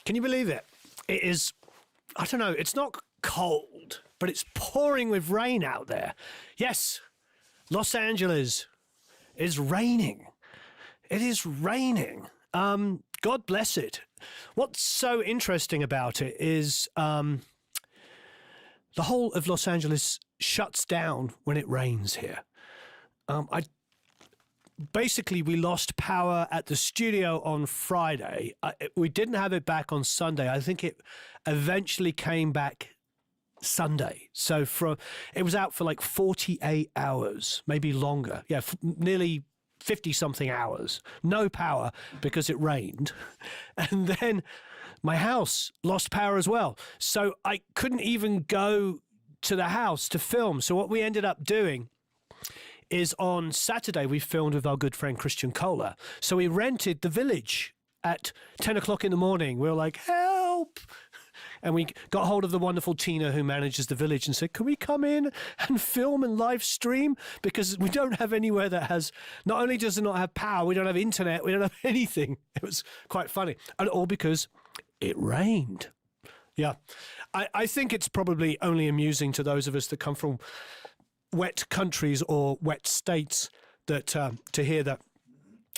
Can you believe it? It is, I don't know, it's not cold, but it's pouring with rain out there. Yes, Los Angeles is raining. It is raining. God bless it. What's so interesting about it is the whole of Los Angeles shuts down when it rains here. Basically, we lost power at the studio on Friday. We didn't have it back on Sunday. I think it eventually came back Sunday. So it was out for like 48 hours, maybe longer. Yeah, nearly 50-something hours. No power because it rained. And then my house lost power as well. So I couldn't even go to the house to film. So what we ended up doing is on Saturday, we filmed with our good friend Christian Kohler. So we rented the Village at 10 o'clock in the morning. We were like, help! And we got hold of the wonderful Tina who manages the Village and said, can we come in and film and live stream? Because we don't have anywhere that has, not only does it not have power, we don't have internet, we don't have anything. It was quite funny. And all because it rained. Yeah. I think it's probably only amusing to those of us that come from wet countries or wet states that to hear that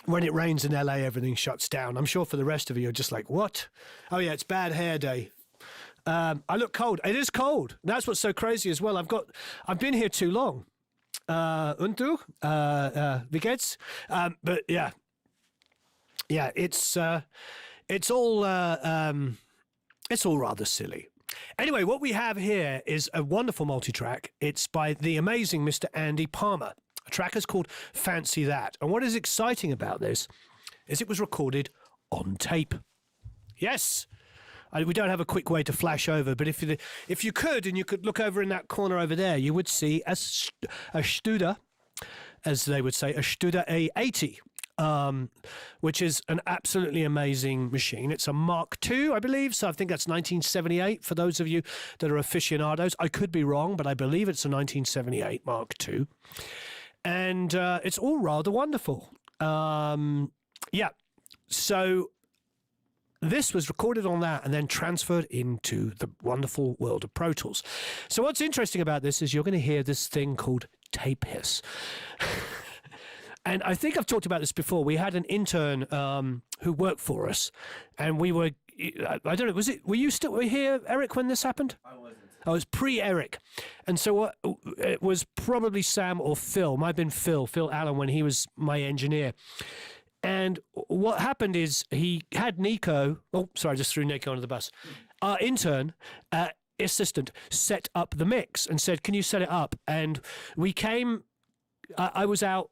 when it rains in LA, everything shuts down. I'm sure for the rest of you, you're just like, what? Oh yeah, it's bad hair day. I look cold. It is cold. That's what's so crazy as well. I've been here too long. Und du? Wie geht's? But yeah, it's all rather silly. Anyway, what we have here is a wonderful multi-track. It's by the amazing Mr. Andy Palmer. A track is called Fancy That. And what is exciting about this is it was recorded on tape. Yes. We don't have a quick way to flash over, but if you could, and you could look over in that corner over there, you would see a Studer, as they would say, a Studer A80. Which is an absolutely amazing machine. It's a Mark II, I believe. So I think that's 1978 for those of you that are aficionados. I could be wrong, but I believe it's a 1978 Mark II. And it's all rather wonderful. Yeah. So this was recorded on that and then transferred into the wonderful world of Pro Tools. So what's interesting about this is you're going to hear this thing called tape hiss. And I think I've talked about this before. We had an intern who worked for us, and we were, I don't know, were you still here, Eric, when this happened? I wasn't. I was pre-Eric. And so it was probably Sam or Phil. Might have been Phil Allen, when he was my engineer. And what happened is he had Nico, I just threw Nico under the bus. Our intern, assistant, set up the mix and said, can you set it up? And we came, I was out,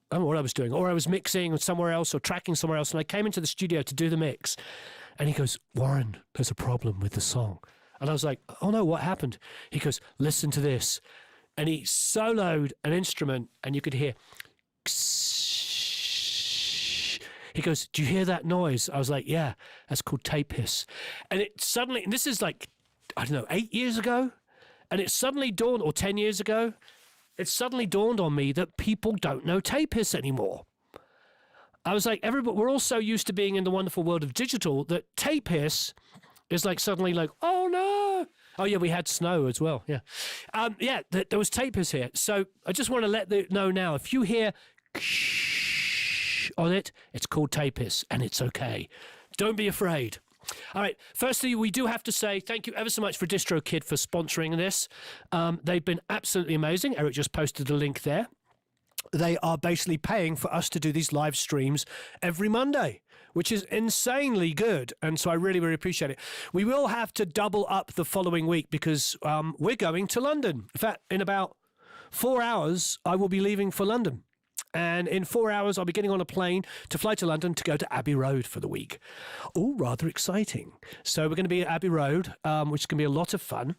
I don't know what I was doing, or I was mixing somewhere else or tracking somewhere else, and I came into the studio to do the mix, and he goes, Warren, there's a problem with the song. And I was like, oh no, what happened? He goes, listen to this. And he soloed an instrument, and you could hear, he goes, do you hear that noise? I was like, yeah, that's called tape hiss. And it suddenly, and this is like, I don't know, 8 years ago, and it suddenly dawned, or 10 years ago, it suddenly dawned on me that people don't know tape hiss anymore. I was like, we're all so used to being in the wonderful world of digital that tape hiss is like suddenly like, oh no. Oh yeah, we had snow as well. Yeah. There was tape hiss here. So I just want to let you know now, if you hear on it, it's called tape hiss, and it's okay. Don't be afraid. All right. Firstly, we do have to say thank you ever so much for Distrokid for sponsoring this. They've been absolutely amazing. Eric just posted a link there. They are basically paying for us to do these live streams every Monday, which is insanely good. And so I really, really appreciate it. We will have to double up the following week because we're going to London. In fact, in about 4 hours, I will be leaving for London. And in 4 hours, I'll be getting on a plane to fly to London to go to Abbey Road for the week. All rather exciting. So we're going to be at Abbey Road, which is going to be a lot of fun.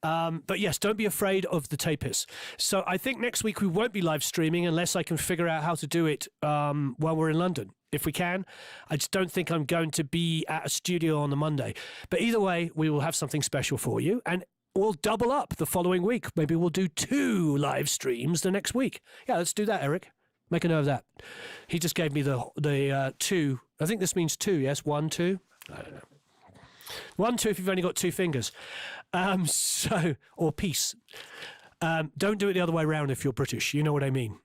But yes, don't be afraid of the tape hiss. So I think next week we won't be live streaming unless I can figure out how to do it while we're in London. If we can, I just don't think I'm going to be at a studio on the Monday. But either way, we will have something special for you. And we'll double up the following week. Maybe we'll do 2 live streams the next week. Yeah, let's do that, Eric. Make a note of that. He just gave me the 2. I think this means 2, yes? 1, 2? I don't know. 1, 2 if you've only got 2 fingers. Or peace. Don't do it the other way around if you're British. You know what I mean.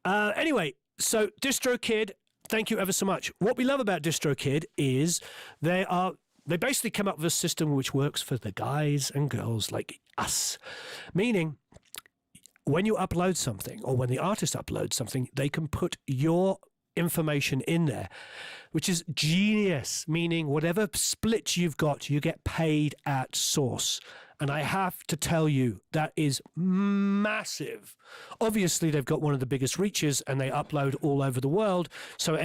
Anyway, so Distrokid, thank you ever so much. What we love about Distrokid is they basically come up with a system which works for the guys and girls like us. Meaning, when you upload something or when the artist uploads something, they can put your information in there, which is genius, meaning whatever split you've got, you get paid at source. And I have to tell you, that is massive. Obviously, they've got one of the biggest reaches and they upload all over the world. So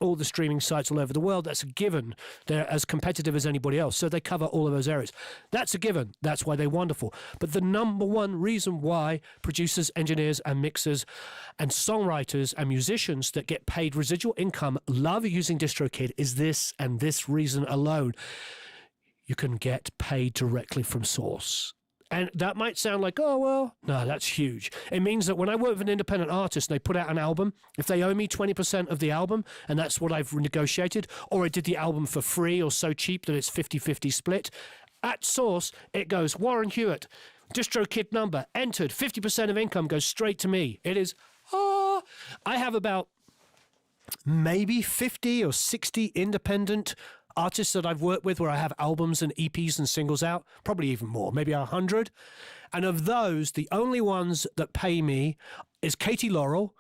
all the streaming sites all over the world, that's a given. They're as competitive as anybody else. So they cover all of those areas. That's a given. That's why they're wonderful. But the number one reason why producers, engineers and mixers and songwriters and musicians that get paid residual income love using Distrokid is this and this reason alone. You can get paid directly from source. And that might sound like, oh, well, no, that's huge. It means that when I work with an independent artist and they put out an album, if they owe me 20% of the album, and that's what I've negotiated, or I did the album for free or so cheap that it's 50-50 split, at source, it goes, Warren Huart, Distrokid number, entered, 50% of income goes straight to me. It is, I have about maybe 50 or 60 independent artists that I've worked with where I have albums and EPs and singles out, probably even more, maybe 100. And of those, the only ones that pay me is Katie Laurel.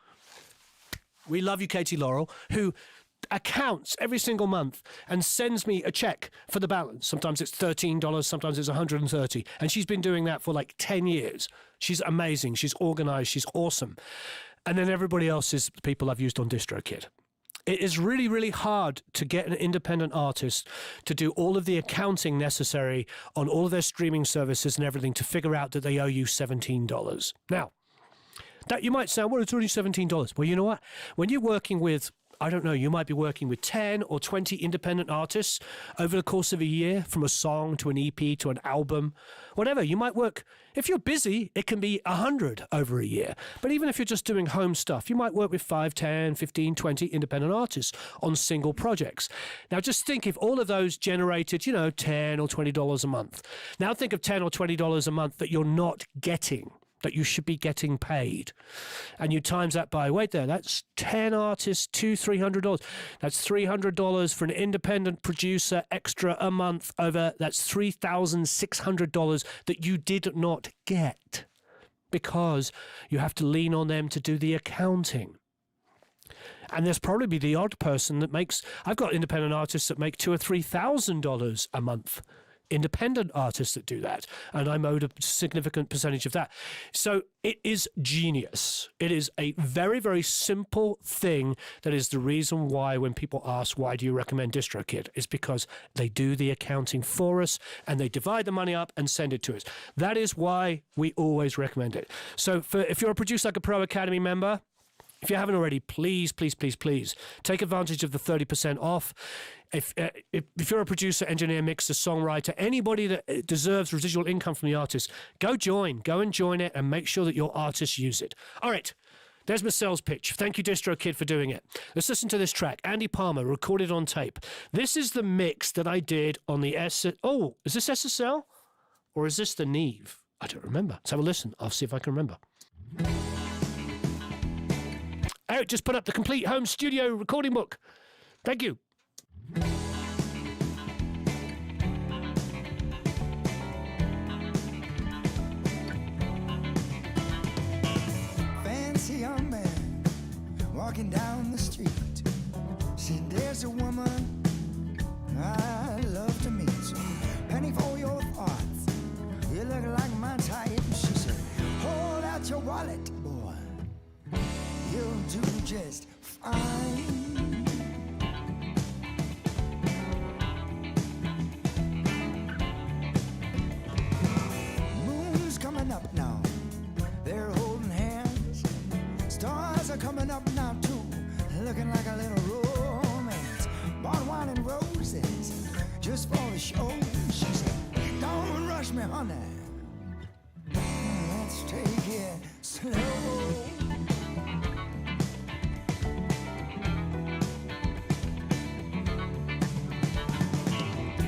We love you, Katie Laurel, who accounts every single month and sends me a check for the balance. Sometimes it's $13, sometimes it's $130. And she's been doing that for like 10 years. She's amazing. She's organized. She's awesome. And then everybody else is people I've used on Distrokid. It is really, really hard to get an independent artist to do all of the accounting necessary on all of their streaming services and everything to figure out that they owe you $17. Now, that you might sound, well, it's only $17. Well, you know what? When you're working with, I don't know, you might be working with 10 or 20 independent artists over the course of a year, from a song to an EP to an album, whatever. You might work, if you're busy, it can be 100 over a year. But even if you're just doing home stuff, you might work with 5, 10, 15, 20 independent artists on single projects. Now just think if all of those generated, $10 or $20 a month. Now think of $10 or $20 a month that you're not getting, that you should be getting paid. And you times that by, wait there, that's 10 artists, $300. That's $300 for an independent producer extra a month over, that's $3,600 that you did not get because you have to lean on them to do the accounting. And there's probably the odd person that makes, I've got independent artists that make $2,000 or $3,000 a month. Independent artists that do that, and I'm owed a significant percentage of that. So it is genius. It is a very, very simple thing that is the reason why when people ask, why do you recommend Distrokid? Is because they do the accounting for us and they divide the money up and send it to us. That is why we always recommend it. So if you're a Produce Like a Pro Academy member, if you haven't already, please, please, please, please take advantage of the 30% off. If you're a producer, engineer, mixer, songwriter, anybody that deserves residual income from the artist, go and join it and make sure that your artists use it. All right, there's my sales pitch. Thank you, Distrokid, for doing it. Let's listen to this track. Andy Palmer, recorded on tape. This is the mix that I did on the is this SSL or is this the Neve? I don't remember. Let's have a listen. I'll see if I can remember. Eric just put up the complete home studio recording book. Thank you. Fancy young man walking down the street. Said, there's a woman I love to meet. So, penny for your thoughts. You look like my type. She said, hold out your wallet, boy. You'll do just fine. Moon's coming up now. They're holding hands. Stars are coming up now too. Looking like a little romance. Bought wine and roses just for the show. She said, don't rush me, honey. Let's take it slow.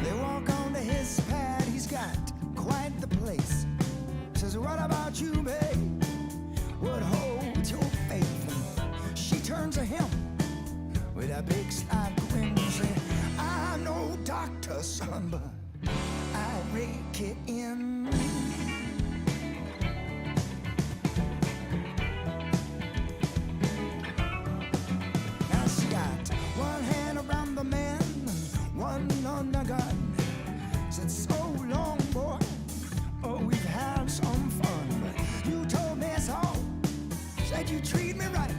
They walk on son, but I rake it in. Now she got one hand around the man, one on the gun. Said, so long, boy, oh, we've had some fun. But you told me so, said you treat me right.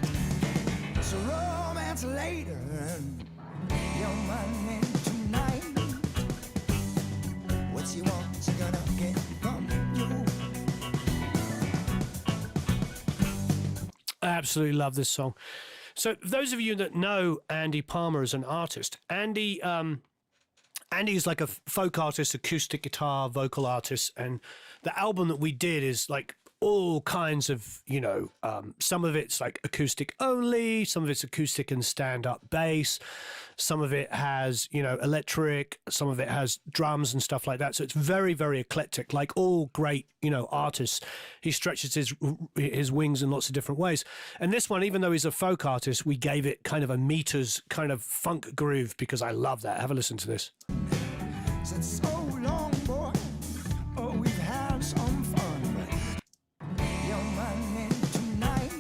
So romance later, and your money tonight. What you want, you gonna get from you. I absolutely love this song. So those of you that know Andy Palmer as an artist, Andy is like a folk artist, acoustic guitar, vocal artist, and the album that we did is like all kinds of, you know, some of it's like acoustic only, some of it's acoustic and stand-up bass, some of it has, you know, electric, some of it has drums and stuff like that. So it's very, very eclectic, like all great, you know, artists. He stretches his wings in lots of different ways. And this one, even though he's a folk artist, we gave it kind of a meters kind of funk groove because I love that. Have a listen to this. Said, so long, boy, oh, we've had some fun. Your money tonight.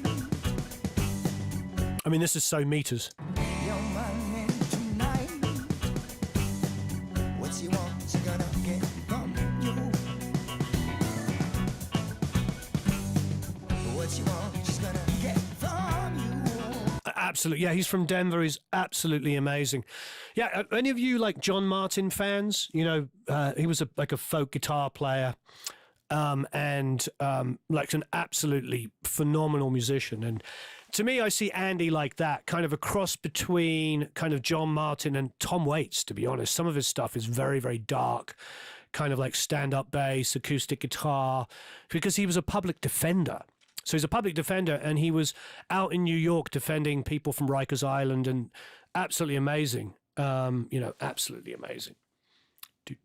I mean, this is so meters. Your money tonight. What you want, you gonna get from you. What you want, she's gonna get from you. Absolutely. Yeah, he's from Denver. He's absolutely amazing. Yeah, any of you like John Martin fans? You know, he was like a folk guitar player and like an absolutely phenomenal musician. And to me, I see Andy like that, kind of a cross between kind of John Martin and Tom Waits, to be honest. Some of his stuff is very, very dark, kind of like stand-up bass, acoustic guitar, because he was a public defender. So he's a public defender, and he was out in New York defending people from Rikers Island, and absolutely amazing. You know, absolutely amazing. Tonight.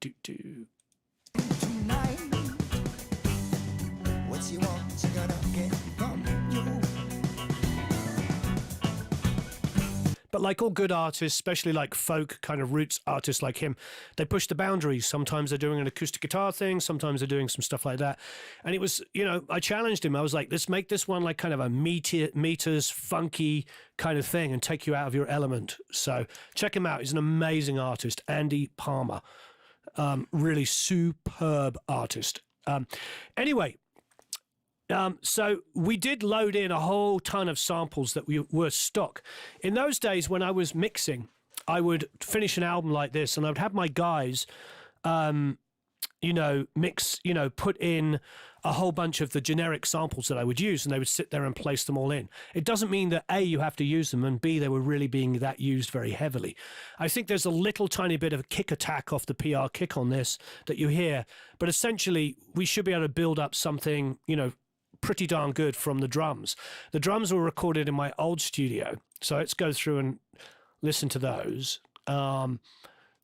What you want, you gonna get from you. But like all good artists, especially like folk kind of roots artists like him, they push the boundaries. Sometimes they're doing an acoustic guitar thing. Sometimes they're doing some stuff like that. And it was, you know, I challenged him. I was like, let's make this one like kind of a meters, funky kind of thing and take you out of your element. So check him out. He's an amazing artist, Andy Palmer. Really superb artist. Anyway, so we did load in a whole ton of samples that were stock. In those days when I was mixing, I would finish an album like this and I would have my guys, you know, mix, you know, put in a whole bunch of the generic samples that I would use, and they would sit there and place them all in. It doesn't mean that A, you have to use them, and B, they were really being that used very heavily. I think there's a little tiny bit of a kick attack off the PR kick on this that you hear, but essentially we should be able to build up something, you know, pretty darn good from the drums. The drums were recorded in my old studio, so let's go through and listen to those.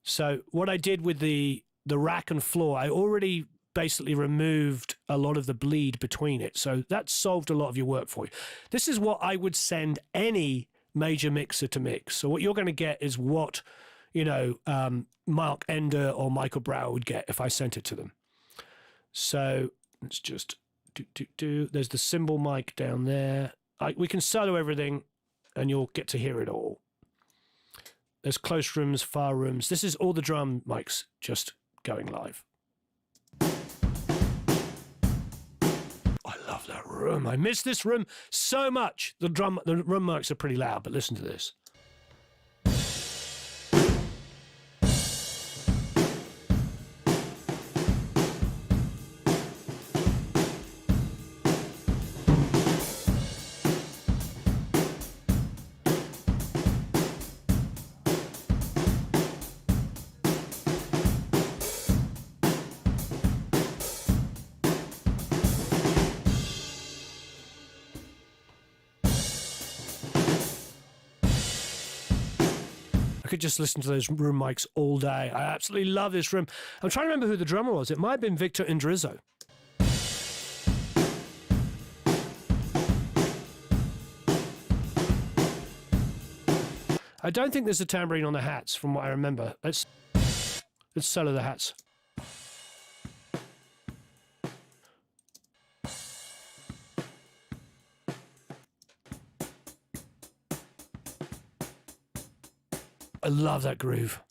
So what I did with the rack and floor, I already basically removed a lot of the bleed between it, so that solved a lot of your work for you. This is what I would send any major mixer to mix. So what you're going to get is what, you know, Mark Ender or Michael Brower would get if I sent it to them. So let's just there's the cymbal mic down there. We can solo everything and you'll get to hear it all. There's close rooms, far rooms. This is all the drum mics just going live. I love that room. I miss this room so much. The room mics are pretty loud, but listen to this. I could just listen to those room mics all day. I absolutely love this room. I'm trying to remember who the drummer was. It might have been Victor Indrizzo. I don't think there's a tambourine on the hats, from what I remember. Let's Let's solo the hats. I love that groove.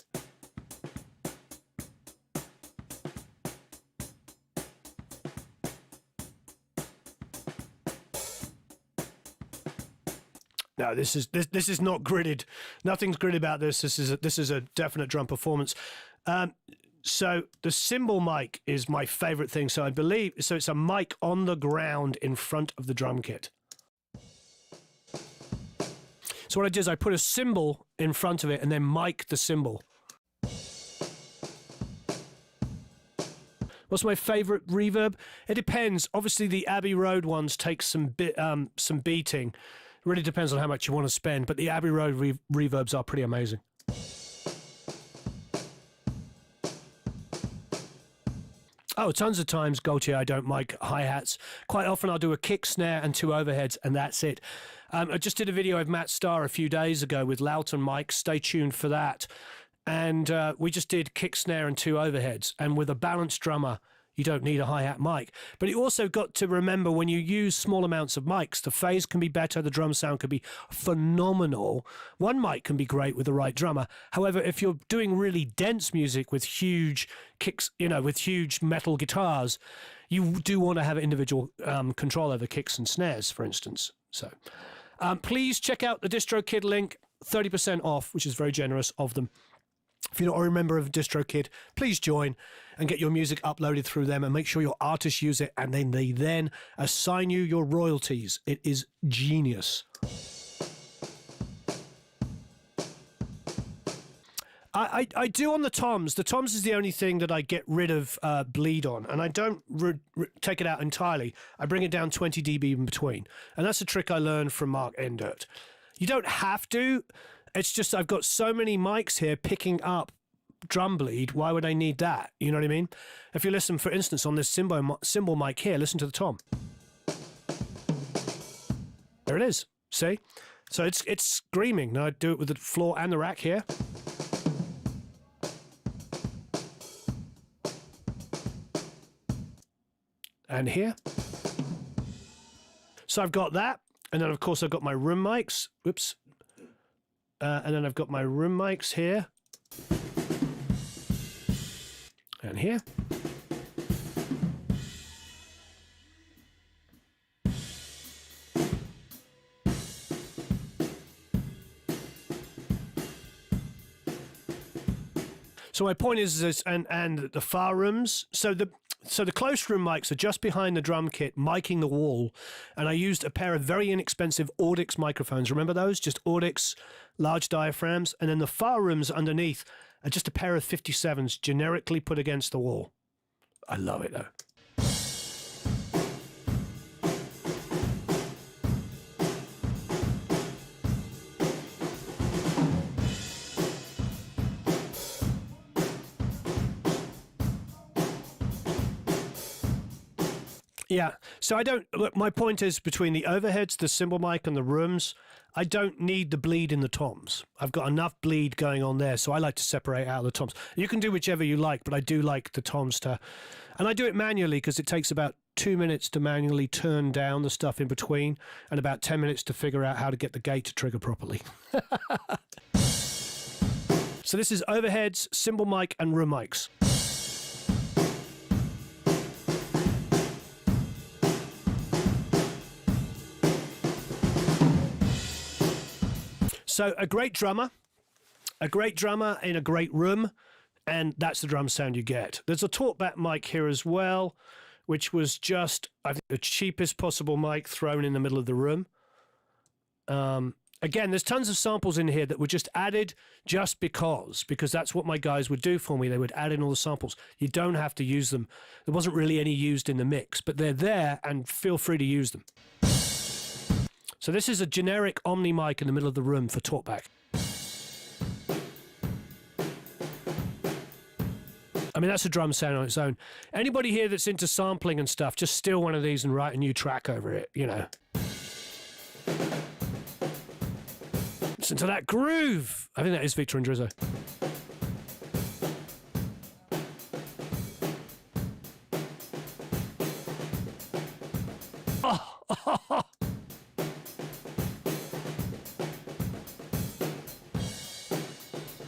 No, this is not gridded. Nothing's gridded about this. This is a definite drum performance. So the cymbal mic is my favorite thing. So I believe it's a mic on the ground in front of the drum kit. So what I did is I put a cymbal in front of it and then mic the cymbal. What's my favorite reverb? It depends. Obviously, the Abbey Road ones take some beating. It really depends on how much you want to spend, but the Abbey Road reverbs are pretty amazing. Oh, tons of times, Gaultier, I don't mic hi-hats. Quite often I'll do a kick, snare, and 2 overheads, and that's it. I just did a video of Matt Starr a few days ago with Loughton mics. Stay tuned for that. And we just did kick, snare, and 2 overheads. And with a balanced drummer, you don't need a hi-hat mic. But you also got to remember when you use small amounts of mics, the phase can be better, the drum sound can be phenomenal. One mic can be great with the right drummer. However, if you're doing really dense music with huge kicks, with huge metal guitars, you do want to have individual control over kicks and snares, for instance. So please check out the Distrokid link, 30% off, which is very generous of them. If you're not a member of Distrokid, please join and get your music uploaded through them and make sure your artists use it, and then they assign you your royalties. It is genius. I do on the toms. The toms is the only thing that I get rid of bleed on, and I don't take it out entirely. I bring it down 20 dB in between, and that's a trick I learned from Mark Endert. You don't have to. It's just I've got so many mics here picking up drum bleed. Why would I need that? You know what I mean? If you listen, for instance, on this cymbal mic here, listen to the tom. There it is. See? So it's screaming. Now I do it with the floor and the rack here. And here. So I've got that. And then, of course, I've got my room mics. Whoops. And then I've got my room mics here. And here. So my point is this, and the far rooms. So the close room mics are just behind the drum kit, miking the wall. And I used a pair of very inexpensive Audix microphones. Remember those? Just Audix, large diaphragms. And then the far rooms underneath are just a pair of 57s generically put against the wall. I love it though. Yeah, so I don't, look, my point is between the overheads, the cymbal mic and the rooms, I don't need the bleed in the toms. I've got enough bleed going on there, so I like to separate out the toms. You can do whichever you like, but I do like the toms to, and I do it manually because it takes about 2 minutes to manually turn down the stuff in between and about 10 minutes to figure out how to get the gate to trigger properly. So this is overheads, cymbal mic and room mics. So a great drummer in a great room, and that's the drum sound you get. There's a talkback mic here as well, which was just, I think, the cheapest possible mic thrown in the middle of the room. Again, there's tons of samples in here that were just added just because that's what my guys would do for me. They would add in all the samples. You don't have to use them. There wasn't really any used in the mix, but they're there and feel free to use them. So this is a generic Omni mic in the middle of the room for talkback. I mean, that's a drum sound on its own. Anybody here that's into sampling and stuff, just steal one of these and write a new track over it, you know. Listen to that groove. I think that is Victor and Drizzo.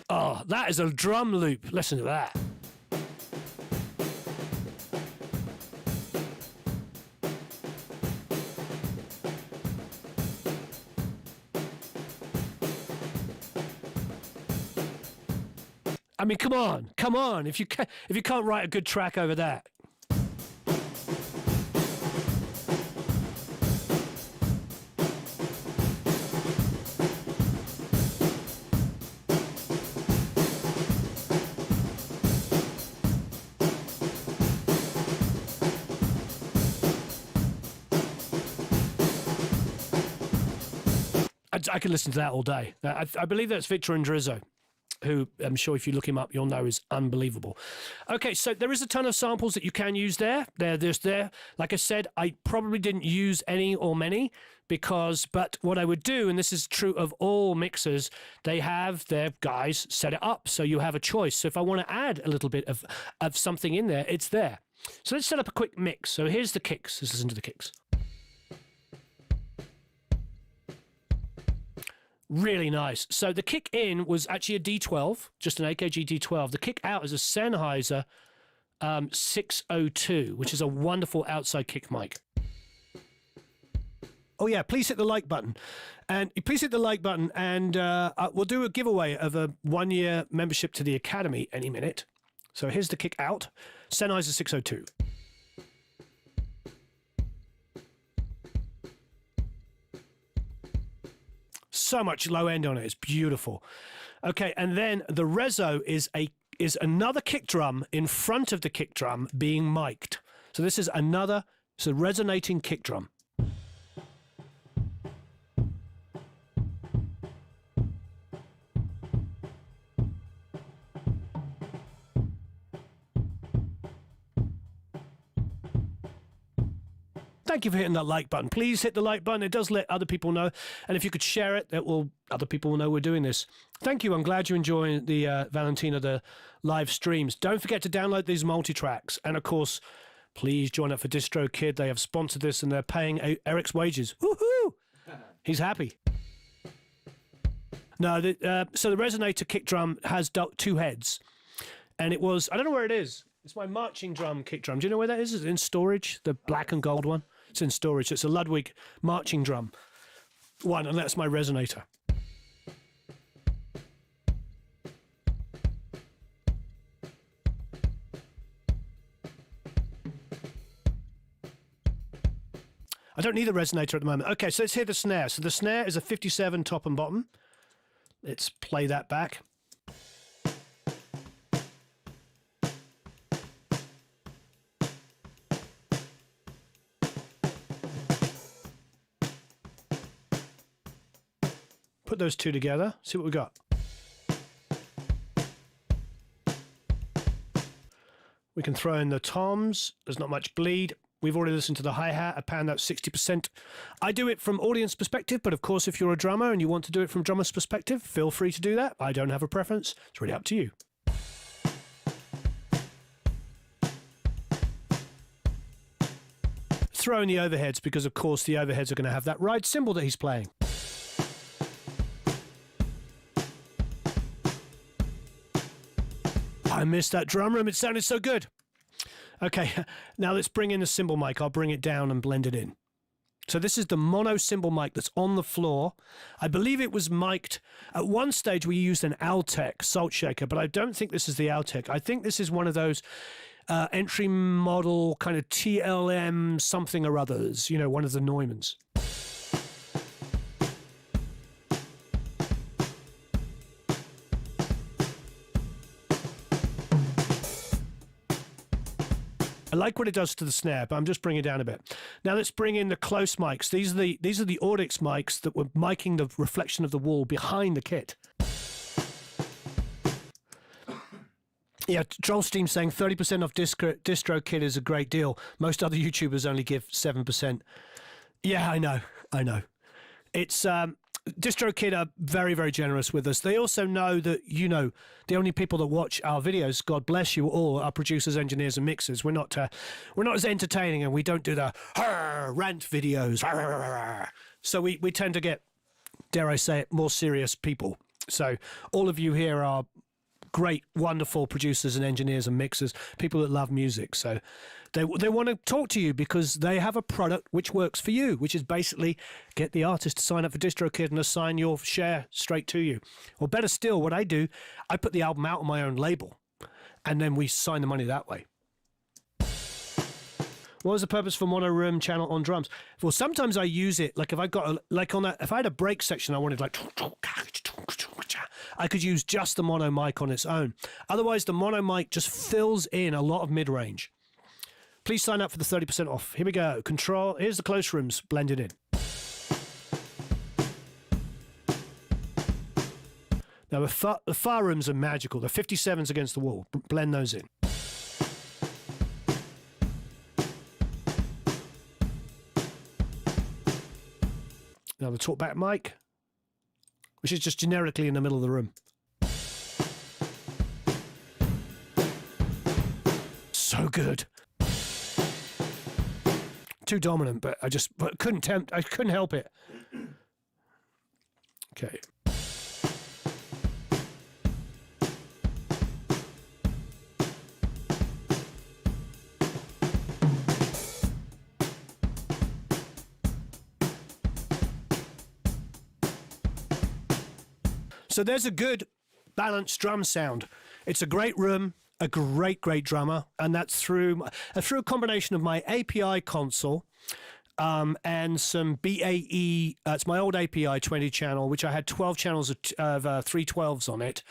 Oh, that is a drum loop. Listen to that. I mean, come on. If you can't write a good track over that. I could listen to that all day. I believe that's Victor Andrizzo, who I'm sure if you look him up, you'll know is unbelievable. Okay, so there is a ton of samples that you can use there. There's there. Like I said, I probably didn't use any or many but what I would do, and this is true of all mixers, they have their guys set it up so you have a choice. So if I want to add a little bit of something in there, it's there. So let's set up a quick mix. So here's the kicks. Let's listen to the kicks. Really nice. So the kick in was actually a D12, just an AKG D12. The kick out is a Sennheiser 602, which is a wonderful outside kick mic. Oh yeah, please hit the like button. And please hit the like button, and we'll do a giveaway of a 1-year membership to the Academy any minute. So here's the kick out, Sennheiser 602. So much low end on it. It's beautiful. Okay, and then the reso is another kick drum in front of the kick drum being mic'd. So this is it's a resonating kick drum. Thank you for hitting that like button. Please hit the like button. It does let other people know. And if you could share it, other people will know we're doing this. Thank you. I'm glad you enjoy the Valentina, the live streams. Don't forget to download these multi-tracks. And of course, please join up for Distrokid. They have sponsored this and they're paying Eric's wages. Woohoo! He's happy. No, so the resonator kick drum has 2 heads. And it was, I don't know where it is. It's my marching drum kick drum. Do you know where that is? Is it in storage? The black and gold one? It's in storage. It's a Ludwig marching drum one, and that's my resonator. I don't need a resonator at the moment. Okay, so let's hear the snare. So the snare is a 57 top and bottom. Let's play that back. Put those two together, see what we got. We can throw in the toms, there's not much bleed. We've already listened to the hi-hat, I pound out 60%. I do it from audience perspective, but of course if you're a drummer and you want to do it from drummer's perspective, feel free to do that. I don't have a preference, it's really up to you. Throw in the overheads because of course the overheads are going to have that ride cymbal that he's playing. I missed that drum room. It sounded so good. Okay, now let's bring in the cymbal mic. I'll bring it down and blend it in. So this is the mono cymbal mic that's on the floor. I believe it was mic'd. At one stage, we used an Altec salt shaker, but I don't think this is the Altec. I think this is one of those entry model kind of TLM something or others, you know, one of the Neumanns. I like what it does to the snare, but I'm just bringing it down a bit. Now let's bring in the close mics. These are the Audix mics that were miking the reflection of the wall behind the kit. Yeah, Trollsteam saying 30% off Distrokid is a great deal. Most other YouTubers only give 7%. Yeah, I know. It's Distrokid are very, very generous with us. They also know that, you know, the only people that watch our videos, God bless you all, are producers, engineers, and mixers. We're not as entertaining, and we don't do the rant videos. So we tend to get, dare I say it, more serious people. So all of you here are great, wonderful producers and engineers and mixers, people that love music. So they want to talk to you because they have a product which works for you, which is basically get the artist to sign up for Distrokid and assign your share straight to you. Or better still, what I do, I put the album out on my own label and then we sign the money that way. What was the purpose for mono room channel on drums? Well, sometimes I use it, like if I got if I had a break section, I wanted like, I could use just the mono mic on its own. Otherwise, the mono mic just fills in a lot of mid-range. Please sign up for the 30% off. Here we go. Control. Here's the close rooms blended in. Now, the far rooms are magical. The 57s against the wall. Blend those in. Now, the talkback mic, which is just generically in the middle of the room. So good. Too dominant, but I couldn't help it. Okay. So there's a good balanced drum sound. It's a great room, a great drummer, and that's through a combination of my API console and some BAE. It's my old API 20 channel, which I had 12 channels of 312s on it,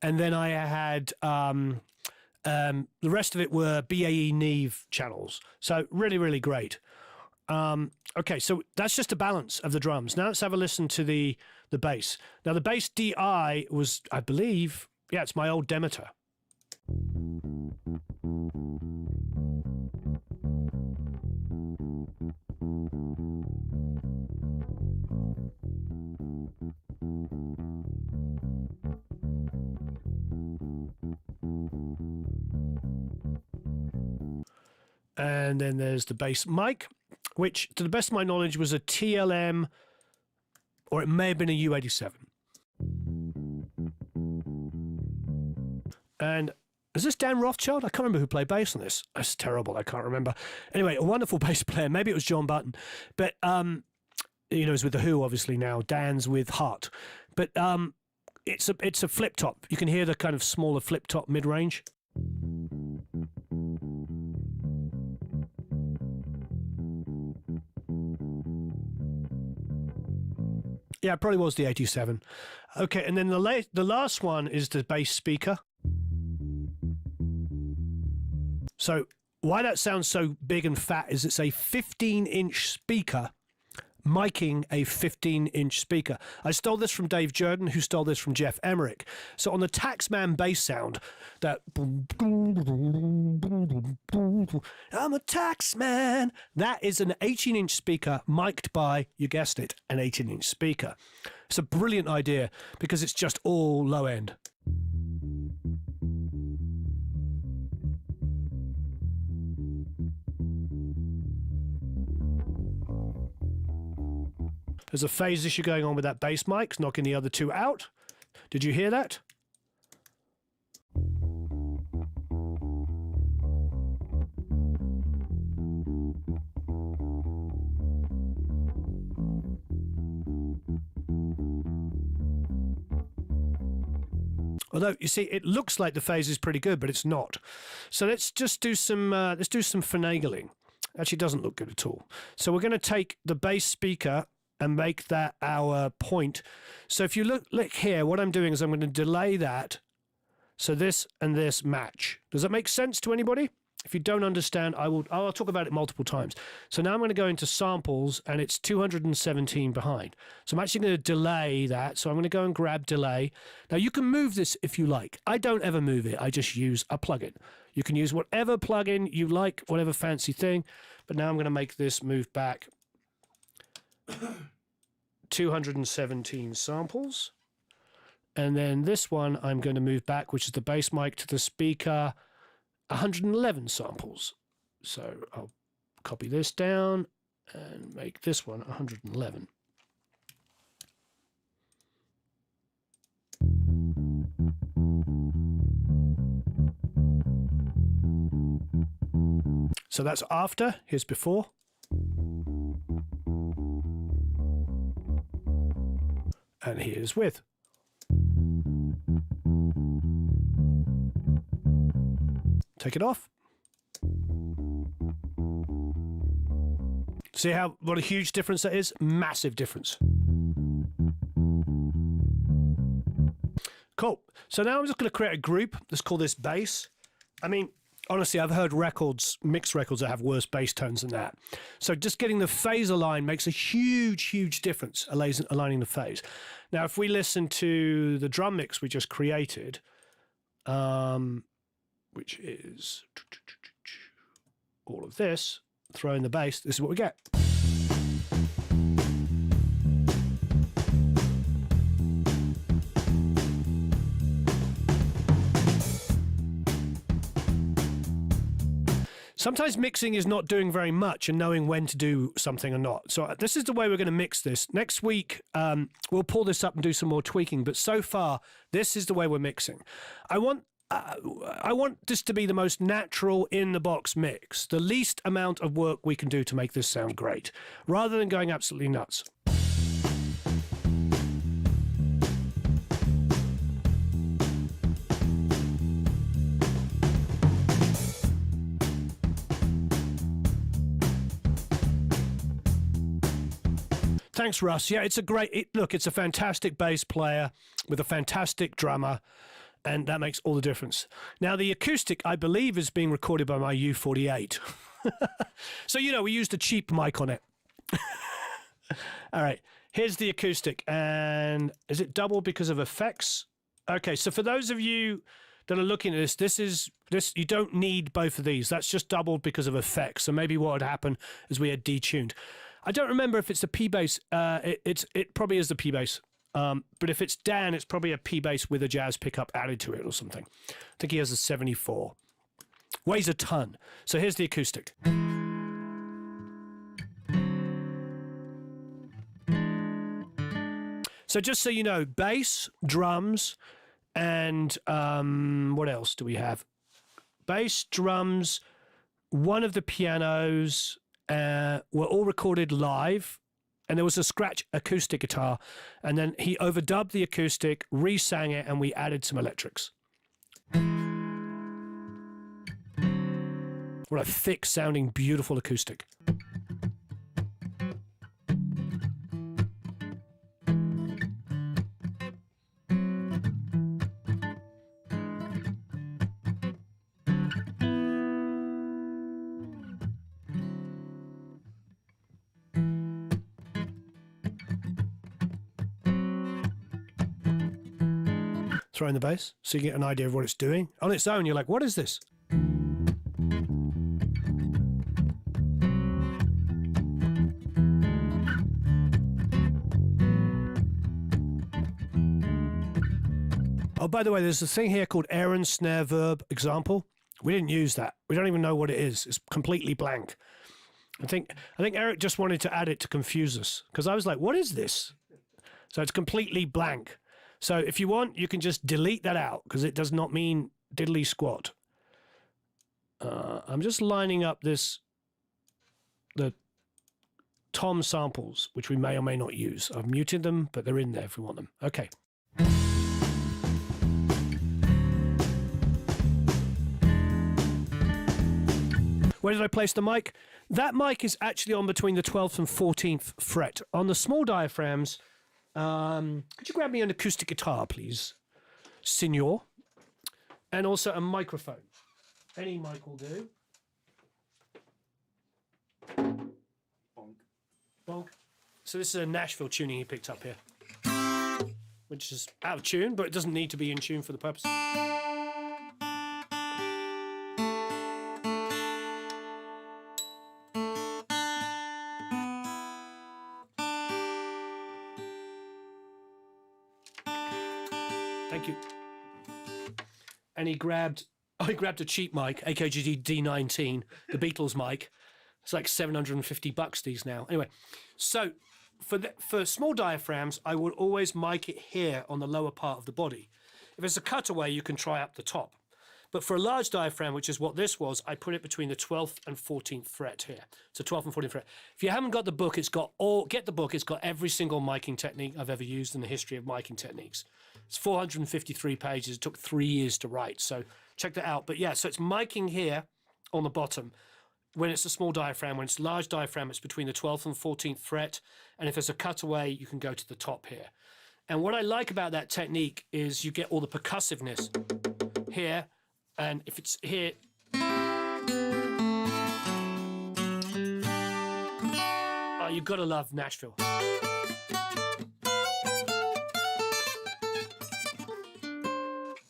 and then I had the rest of it were BAE Neve channels. So really great. Okay, so that's just a balance of the drums. Now let's have a listen to the bass. Now the bass DI was, I believe, yeah, it's my old Demeter. And then there's the bass mic, which, to the best of my knowledge, was a TLM, or it may have been a U87. And is this Dan Rothschild? I can't remember who played bass on this. That's terrible. I can't remember. Anyway, a wonderful bass player. Maybe it was John Button. But, you know, he's with The Who, obviously, now. Dan's with Huart. But it's a flip top. You can hear the kind of smaller flip top mid-range. Yeah, it probably was the 87. Okay, and then the last one is the bass speaker. So why that sounds so big and fat is it's a 15-inch speaker miking a 15-inch speaker. I stole this from Dave Jordan, who stole this from Jeff Emmerich. So on the Taxman bass sound, that I'm a Taxman, that is an 18-inch speaker mic'd by, you guessed it, an 18-inch speaker. It's a brilliant idea because it's just all low end. There's a phase issue going on with that bass mic, it's knocking the other two out. Did you hear that? Although, you see, it looks like the phase is pretty good, but it's not. So let's just do some finagling. Actually, it doesn't look good at all. So we're going to take the bass speaker and make that our point. So if you look here, what I'm doing is I'm going to delay that so this and this match. Does that make sense to anybody? If you don't understand, I'll talk about it multiple times. So now I'm going to go into samples and it's 217 behind. So I'm actually going to delay that. So I'm going to go and grab delay. Now you can move this if you like. I don't ever move it. I just use a plugin. You can use whatever plugin you like, whatever fancy thing. But now I'm going to make this move back 217 samples. And then this one I'm going to move back, which is the bass mic to the speaker, 111 samples. So I'll copy this down and make this one 111. So that's after, here's before. And here's with. Take it off. See what a huge difference that is? Massive difference. Cool. So now I'm just going to create a group. Let's call this bass. I mean, honestly, I've heard mixed records that have worse bass tones than that. So just getting the phase aligned makes a huge, huge difference, aligning the phase. Now, if we listen to the drum mix we just created, which is all of this, throw in the bass, this is what we get. Sometimes mixing is not doing very much and knowing when to do something or not. So this is the way we're going to mix this. Next week, we'll pull this up and do some more tweaking. But so far, this is the way we're mixing. I want this to be the most natural in-the-box mix, the least amount of work we can do to make this sound great, rather than going absolutely nuts. Thanks, Russ. Yeah, it's a fantastic bass player with a fantastic drummer, and that makes all the difference. Now, the acoustic, I believe, is being recorded by my U48. So, we used a cheap mic on it. All right, here's the acoustic. And is it doubled because of effects? Okay, so for those of you that are looking at this, you don't need both of these. That's just doubled because of effects. So maybe what would happen is we had detuned. I don't remember if it's the P bass. It probably is the P bass. But if it's Dan, it's probably a P bass with a jazz pickup added to it or something. I think he has a 74. Weighs a ton. So here's the acoustic. So just so you know, bass, drums, and what else do we have? Bass, drums, one of the pianos were all recorded live. And there was a scratch acoustic guitar, and then he overdubbed the acoustic, re-sang it, and we added some electrics. What a thick sounding, beautiful acoustic. Throw in the bass so you get an idea of what it's doing. On its own, you're like, what is this? Oh, by the way, there's a thing here called Aaron snare verb example. We didn't use that. We don't even know what it is. It's completely blank. I think Eric just wanted to add it to confuse us, because I was like, what is this? So it's completely blank. So if you want, you can just delete that out, because it does not mean diddly squat. I'm just lining up the tom samples, which we may or may not use. I've muted them, but they're in there if we want them. Okay. Where did I place the mic? That mic is actually on between the 12th and 14th fret. On the small diaphragms, could you grab me an acoustic guitar, please, Signor? And also a microphone. Any mic will do. Bonk. Bonk. So this is a Nashville tuning he picked up here, which is out of tune, but it doesn't need to be in tune for the purpose. Thank you. And he grabbed a cheap mic, AKG D19, the Beatles mic. It's like $750 these now. Anyway, so for small diaphragms, I would always mic it here on the lower part of the body. If it's a cutaway, you can try up the top. But for a large diaphragm, which is what this was, I put it between the 12th and 14th fret here. So 12th and 14th fret. If you haven't got the book, get the book. It's got every single miking technique I've ever used in the history of miking techniques. It's 453 pages. It took 3 years to write. So check that out. But yeah, so it's miking here on the bottom. When it's a small diaphragm, when it's a large diaphragm, it's between the 12th and 14th fret. And if there's a cutaway, you can go to the top here. And what I like about that technique is you get all the percussiveness here. And if it's here, oh, you've got to love Nashville.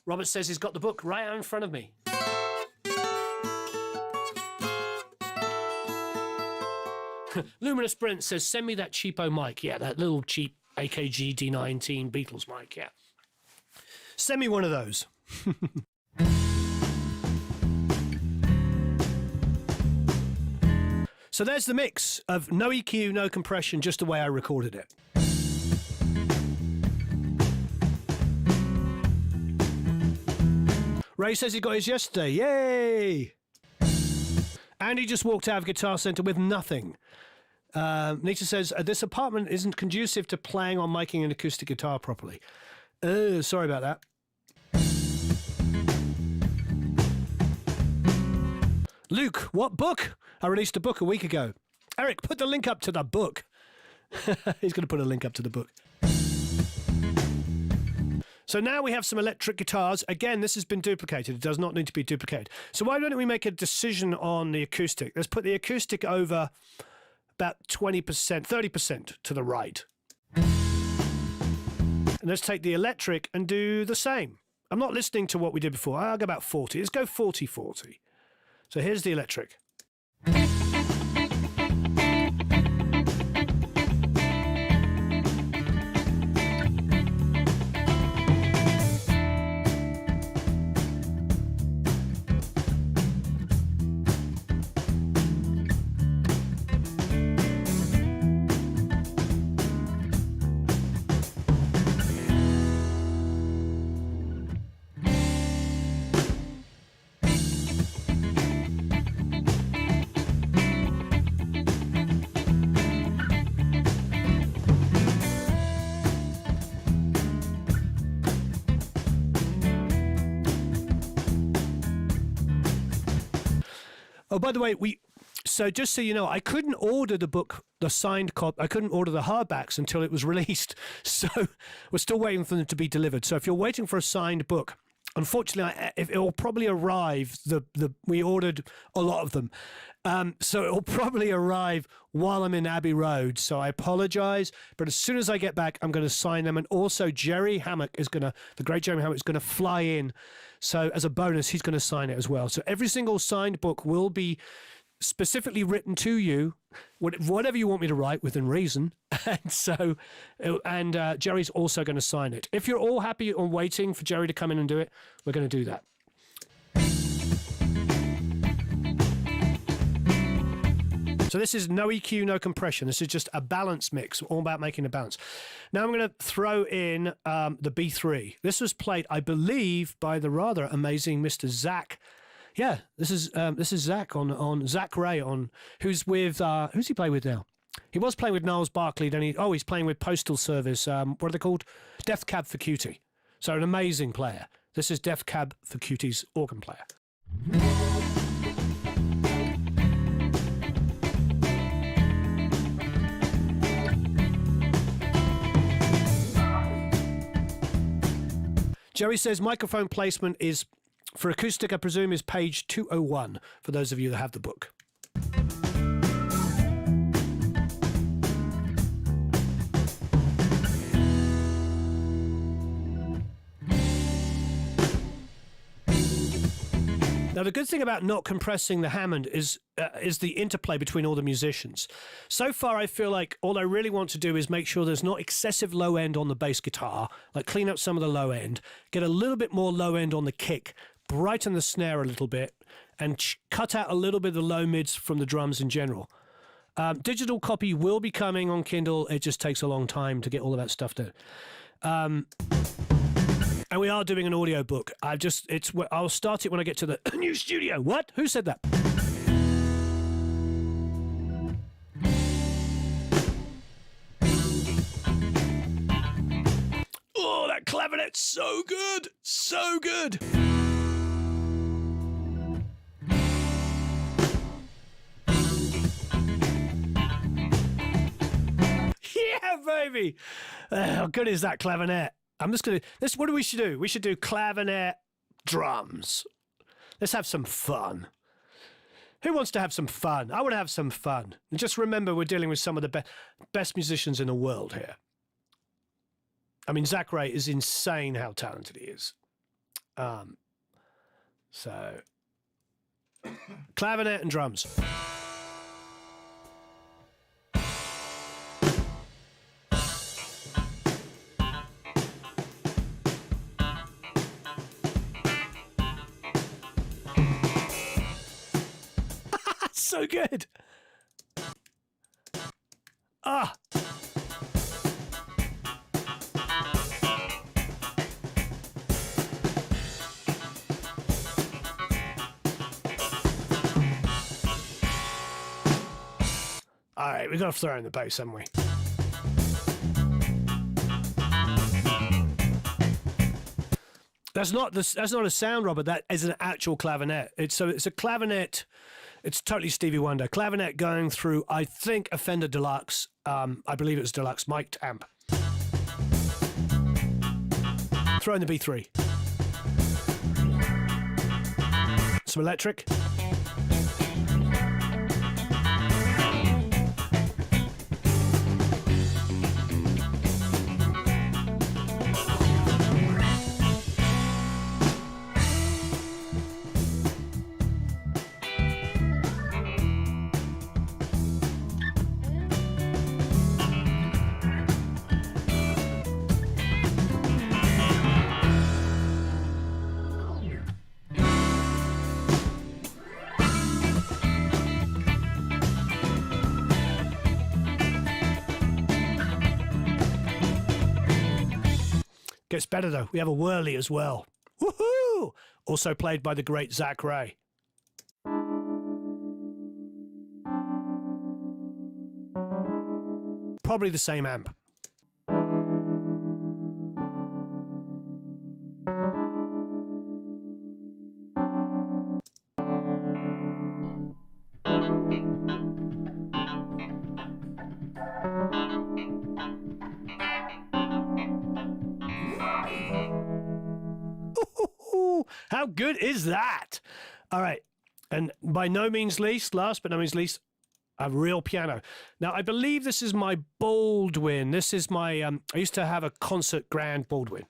Robert says he's got the book right out in front of me. Luminous Brent says, send me that cheapo mic. Yeah, that little cheap AKG D19 Beatles mic, yeah. Send me one of those. So there's the mix of no EQ, no compression, just the way I recorded it. Ray says he got his yesterday. Yay! Andy just walked out of Guitar Center with nothing. Nita says, this apartment isn't conducive to playing or miking an acoustic guitar properly. Sorry about that. Luke, what book? I released a book a week ago. Eric, put the link up to the book. He's going to put a link up to the book. So now we have some electric guitars. Again, this has been duplicated. It does not need to be duplicated. So why don't we make a decision on the acoustic? Let's put the acoustic over about 20%, 30% to the right. And let's take the electric and do the same. I'm not listening to what we did before. I'll go about 40. Let's go 40-40. So here's the electric. Oh, by the way, so just so you know, I couldn't order the book, the signed copy. I couldn't order the hardbacks until it was released. So we're still waiting for them to be delivered. So if you're waiting for a signed book, unfortunately, it will probably arrive. We ordered a lot of them. So it will probably arrive while I'm in Abbey Road. So I apologize. But as soon as I get back, I'm going to sign them. And also Jerry Hammock the great Jerry Hammock is going to fly in. So as a bonus, he's going to sign it as well. So every single signed book will be specifically written to you, whatever you want me to write within reason. And Jerry's also going to sign it. If you're all happy on waiting for Jerry to come in and do it, we're going to do that. So this is no EQ, no compression. This is just a balance mix, all about making a balance. Now I'm going to throw in the B3. This was played, I believe, by the rather amazing Mr. Zach. Yeah, this is Zach on Zach Ray who's with who's he playing with now? He was playing with Niles Barkley. Then he's playing with Postal Service. What are they called? Death Cab for Cutie. So an amazing player. This is Death Cab for Cutie's organ player. Jerry says microphone placement is, for acoustic, I presume, is page 201, for those of you that have the book. Now, the good thing about not compressing the Hammond is the interplay between all the musicians. So far, I feel like all I really want to do is make sure there's not excessive low end on the bass guitar, like clean up some of the low end, get a little bit more low end on the kick, brighten the snare a little bit, and cut out a little bit of the low mids from the drums in general. Digital copy will be coming on Kindle. It just takes a long time to get all of that stuff done. And we are doing an audio book. I'll start it when I get to the new studio. What? Who said that? Oh, that clavinet's so good. So good. Yeah, baby. How good is that clavinet? I'm just going to... What we should do? We should do clavinet drums. Let's have some fun. Who wants to have some fun? I want to have some fun. And just remember, we're dealing with some of the best musicians in the world here. I mean, Zach Ray is insane how talented he is. So, clavinet and drums. So good. Ah. All right, we've got to throw in the bass, haven't we? That's not a sound, Robert. That is an actual clavinet. It's a clavinet. It's totally Stevie Wonder. Clavinet going through, I think, a Fender Deluxe. I believe it was Deluxe mic'd amp. Throw in the B3. Some electric. Gets better though. We have a whirly as well. Woohoo! Also played by the great Zach Ray. Probably the same amp. How good is that? All right. And by no means least, last but no means least, a real piano. Now, I believe this is my Baldwin. This is my, I used to have a concert grand Baldwin.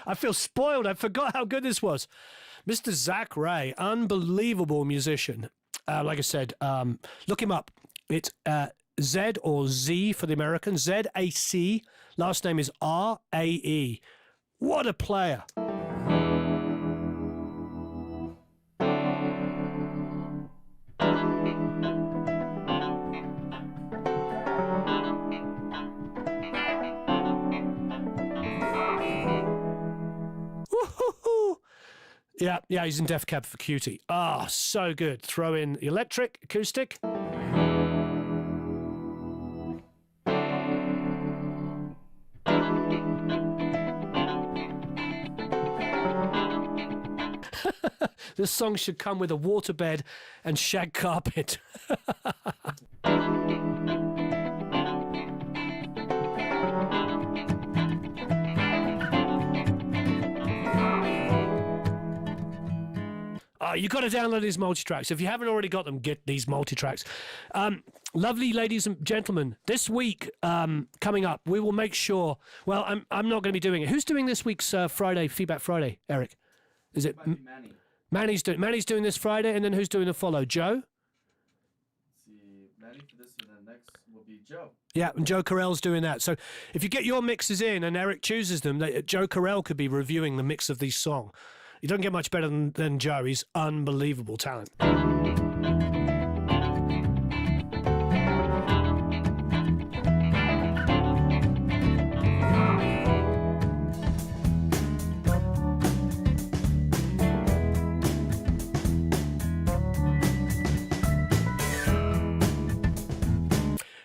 I feel spoiled. I forgot how good this was. Mr. Zach Ray, unbelievable musician. Like I said, look him up. It's Z or Z for the Americans. Z-A-C. Last name is R-A-E. What a player. Yeah, he's in Def Cab for Cutie. Ah, so good. Throw in the electric, acoustic. This song should come with a waterbed and shag carpet. you got to download these multitracks. If you haven't already got them, get these multitracks. Lovely ladies and gentlemen, this week coming up, we will make sure. Well, I'm not going to be doing it. Who's doing this week's Friday Feedback Friday? Eric, is it? Manny. Manny's doing this Friday, and then who's doing the follow? Joe. See, Manny for this, and then next will be Joe. Yeah, and Joe Carell's doing that. So if you get your mixes in and Eric chooses them, Joe Carell could be reviewing the mix of these songs. You don't get much better than Joe. He's unbelievable talent.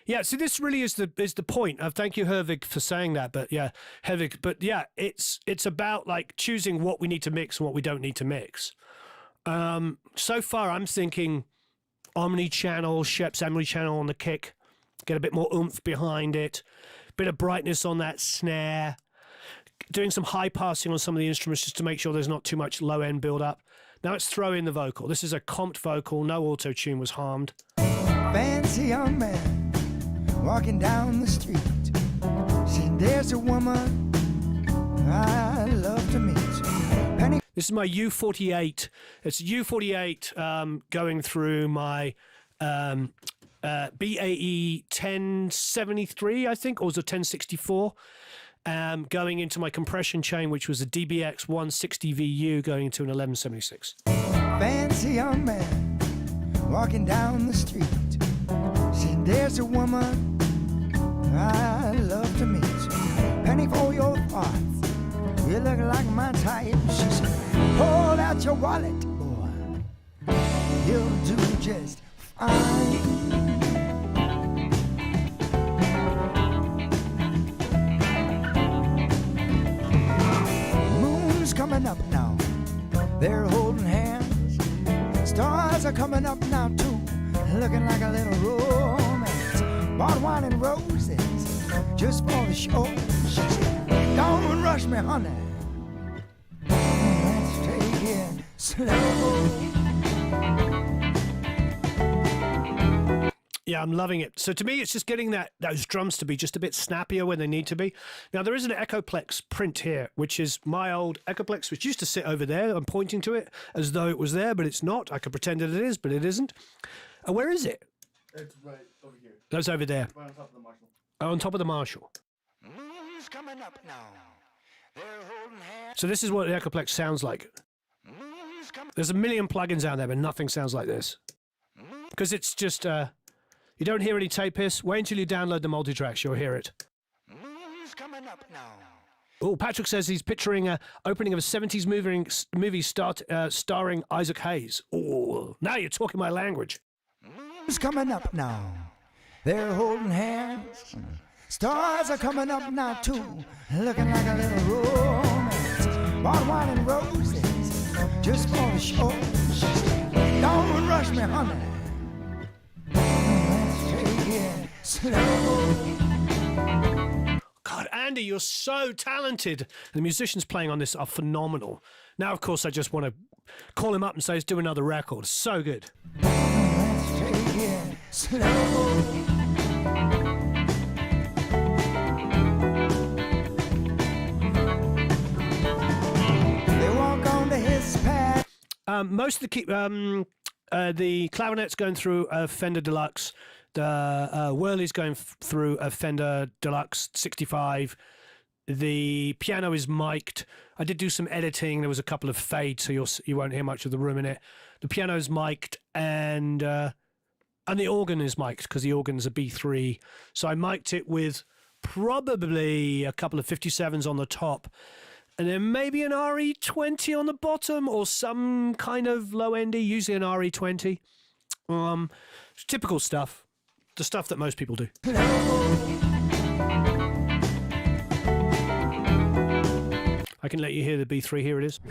Yeah, so this really is the point. Thank you, Hervig, for saying that. But yeah, Hervig. But yeah, it's about like choosing what we need to mix and what we don't need to mix. So far, I'm thinking omni-channel, Shep's omni-channel on the kick, get a bit more oomph behind it, bit of brightness on that snare, doing some high passing on some of the instruments just to make sure there's not too much low end build up. Now let's throw in the vocal. This is a comped vocal. No auto tune was harmed. Fancy young man walking down the street, saying there's a woman I love to meet. Penny. This is my U48. It's U48 going through my BAE 1073, I think, or was it 1064? Going into my compression chain, which was a DBX 160 VU going into an 1176. Fancy young man walking down the street, saying there's a woman I love to meet. Penny for your thoughts, you look like my type. She said, hold out your wallet, boy, you'll do just fine. Moon's coming up now, they're holding hands. Stars are coming up now too, looking like a little romance. Bought wine and roses just for the show. She said, don't rush me, honey. Let's take it slow. Yeah, I'm loving it. So to me, it's just getting those drums to be just a bit snappier when they need to be. Now, there is an Echoplex print here, which is my old Echoplex, which used to sit over there. I'm pointing to it as though it was there, but it's not. I could pretend that it is, but it isn't. Where is it? It's right over here. That's over there. Right on top of the Marshall. Oh, on top of the Marshall. Moon's coming up now. They're holding hands. So this is what the Echoplex sounds like. Moon's coming. There's a million plugins out there, but nothing sounds like this. Because it's just, you don't hear any tape hiss. Wait until you download the multitracks, you'll hear it. Moon's coming up now. Oh, Patrick says he's picturing a opening of a 70s movie starring Isaac Hayes. Oh, now you're talking my language. Moon's coming up now. They're holding hands. Stars are coming up now too, looking like a little romance. Bought wine and roses just for the show. Don't rush me, honey. Let's take it slow. God, Andy, you're so talented. The musicians playing on this are phenomenal. Now, of course, I just want to call him up and say, let's do another record. So good. Let's take it slow. They walk on to his path. Most of the Clavinet's going through a Fender Deluxe. The Whirly's going through a Fender Deluxe 65. The piano is mic'd. I did do some editing. There was a couple of fades, so you won't hear much of the room in it. The piano's mic'd, and the organ is mic'd because the organ's a B3. So I mic'd it with probably a couple of 57s on the top, and then maybe an RE20 on the bottom, or some kind of low-endy, usually an RE20. Typical stuff. The stuff that most people do. I can let you hear the B3. Here it is.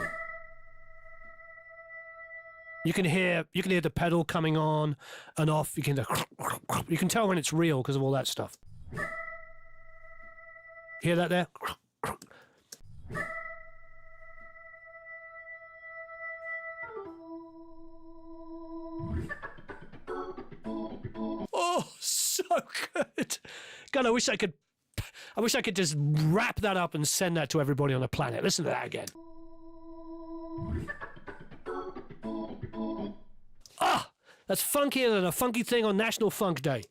You can hear the pedal coming on and off. You can tell when it's real because of all that stuff. Hear that there? Oh, so good. God, I wish I could just wrap that up and send that to everybody on the planet. Listen to that again. Ah, that's funkier than a funky thing on National Funk Day.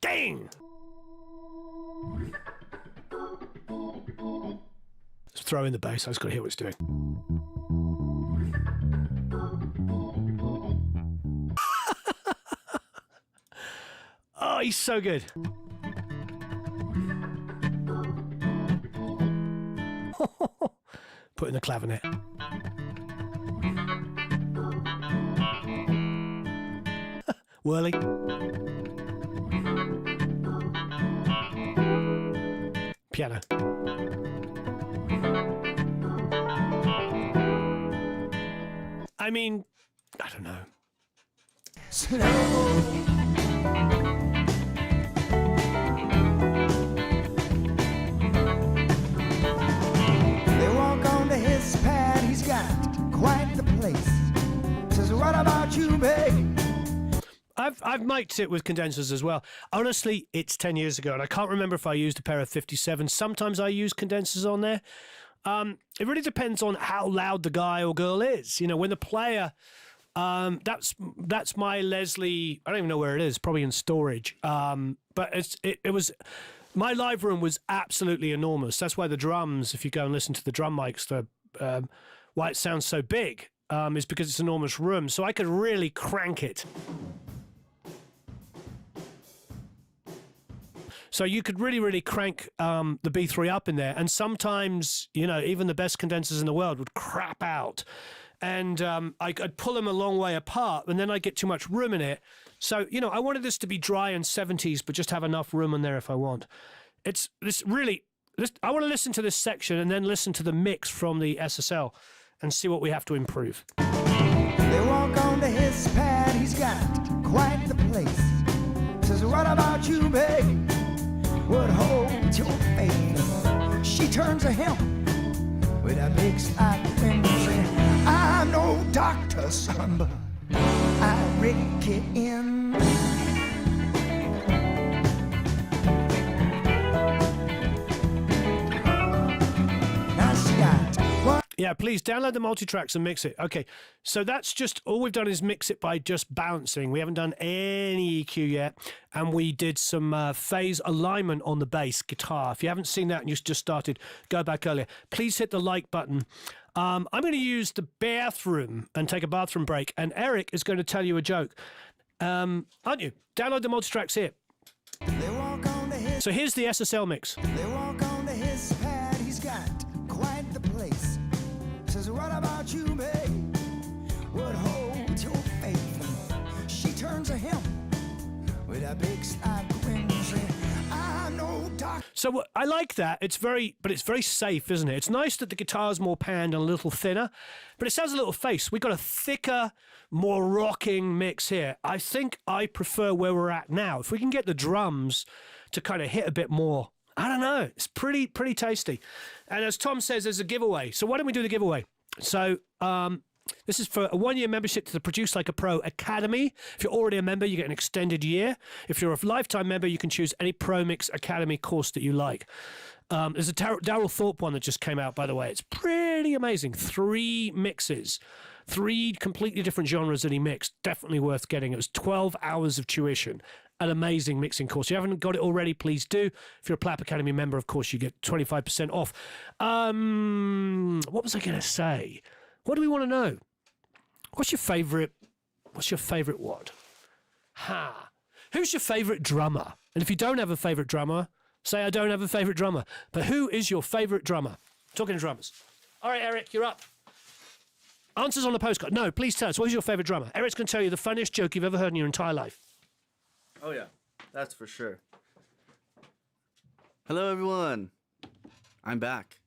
Dang! Let's throw in the bass. I just got to hear what it's doing. Oh, he's so good. Put in the clavinet. Whirly. Piano. I mean, I don't know. They walk onto his pad, he's got quite the place. Says, what about you, babe? I've mic'd it with condensers as well. Honestly, it's 10 years ago, and I can't remember if I used a pair of 57s. Sometimes I use condensers on there. It really depends on how loud the guy or girl is. You know, when the player, that's my Leslie. I don't even know where it is. Probably in storage. But it was. My live room was absolutely enormous. That's why the drums, if you go and listen to the drum mics, why it sounds so big is because it's an enormous room. So I could really crank it. So you could really, really crank the B3 up in there. And sometimes, you know, even the best condensers in the world would crap out. And I'd pull them a long way apart, and then I'd get too much room in it. So, you know, I wanted this to be dry and 70s, but just have enough room in there if I want. It's this really... I want to listen to this section and then listen to the mix from the SSL and see what we have to improve. They walk onto his pad, he's got quite the place. Says, what about you, babe? Would hold your faith. She turns to him with a big side grin, saying, I'm no doctor, son, but I rake it in. Now she got what? Yeah, please download the Multitracks and mix it. Okay, so that's just all we've done is mix it by just bouncing. We haven't done any EQ yet, and we did some phase alignment on the bass guitar. If you haven't seen that and you just started, go back earlier. Please hit the like button. I'm going to use the bathroom and take a bathroom break, and Eric is going to tell you a joke. Aren't you? Download the Multitracks here. They walk onto his, So here's the SSL mix. they walk onto his pad, he's got quite the place. Says, what about you, babe? Would hold your faith. She turns to him with a big side grin, saying, I'm no doctor. So I like that. It's very safe, isn't it? It's nice that the guitar's more panned and a little thinner, but it sounds a little face. We've got a thicker, more rocking mix here. I think I prefer where we're at now. If we can get the drums to kind of hit a bit more, I don't know. It's pretty tasty. And as Tom says, there's a giveaway. So why don't we do the giveaway? So this is for a 1-year membership to the Produce Like a Pro Academy. If you're already a member, you get an extended year. If you're a lifetime member, you can choose any Pro Mix Academy course that you like. There's a Daryl Thorpe one that just came out, by the way. It's pretty amazing. 3 mixes. 3 completely different genres that he mixed. Definitely worth getting. It was 12 hours of tuition. An amazing mixing course. If you haven't got it already, please do. If you're a Plap Academy member, of course, you get 25% off. What was I going to say? What do we want to know? What's your favorite what? Who's your favorite drummer? And if you don't have a favorite drummer, say I don't have a favorite drummer. But who is your favorite drummer? Talking to drummers. All right, Eric, you're up. Answers on the postcard. No, please tell us. What is your favorite drummer? Eric's going to tell you the funniest joke you've ever heard in your entire life. Oh yeah, that's for sure. Hello everyone, I'm back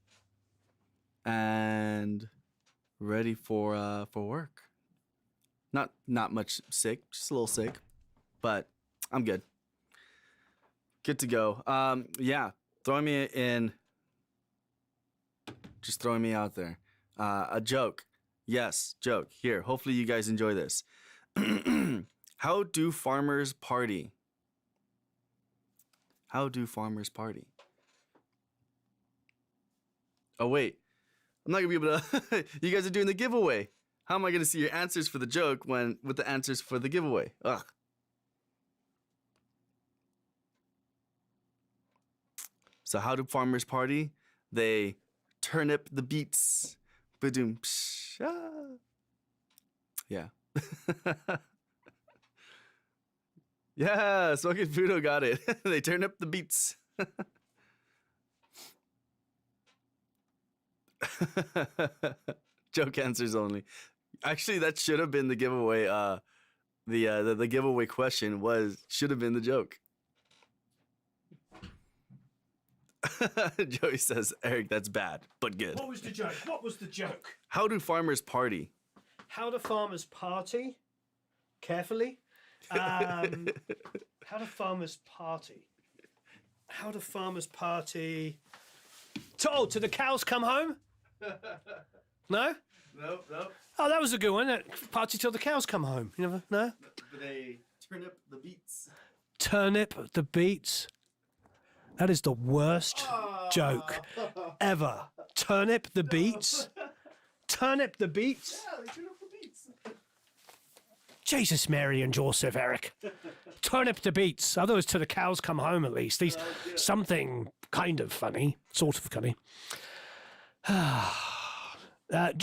and ready for work. Not much sick, just a little sick, but I'm good. Good to go. Yeah, throwing me in Just throwing me out there. A joke. Yes, joke. Here, hopefully you guys enjoy this. How do farmers party? How do farmers party? Oh, wait. I'm not going to be able to... You guys are doing the giveaway. How am I going to see your answers for the joke when with the answers for the giveaway? Ugh. So how do farmers party? They turnip the beets. Ba-doom. Psh, ah. Yeah. Yeah, Smoking Fudo got it. They turn up the beats. Joke answers only. Actually, that should have been the giveaway. The giveaway question should have been the joke. Joey says, Eric, that's bad, but good. What was the joke? What was the joke? How do farmers party? How do farmers party? Carefully. How do farmers party? How do farmers party? To the cows come home? No? Nope. Oh, that was a good one. Party till the cows come home. You never know? They turnip the beets. Turnip the beets. That is the worst joke ever. Turnip the beets. Turnip the beets. Yeah, they turnip the beets. Jesus, Mary and Joseph, Eric. Turnip the beets. Otherwise, till the cows come home, at least. Something kind of funny. Sort of funny.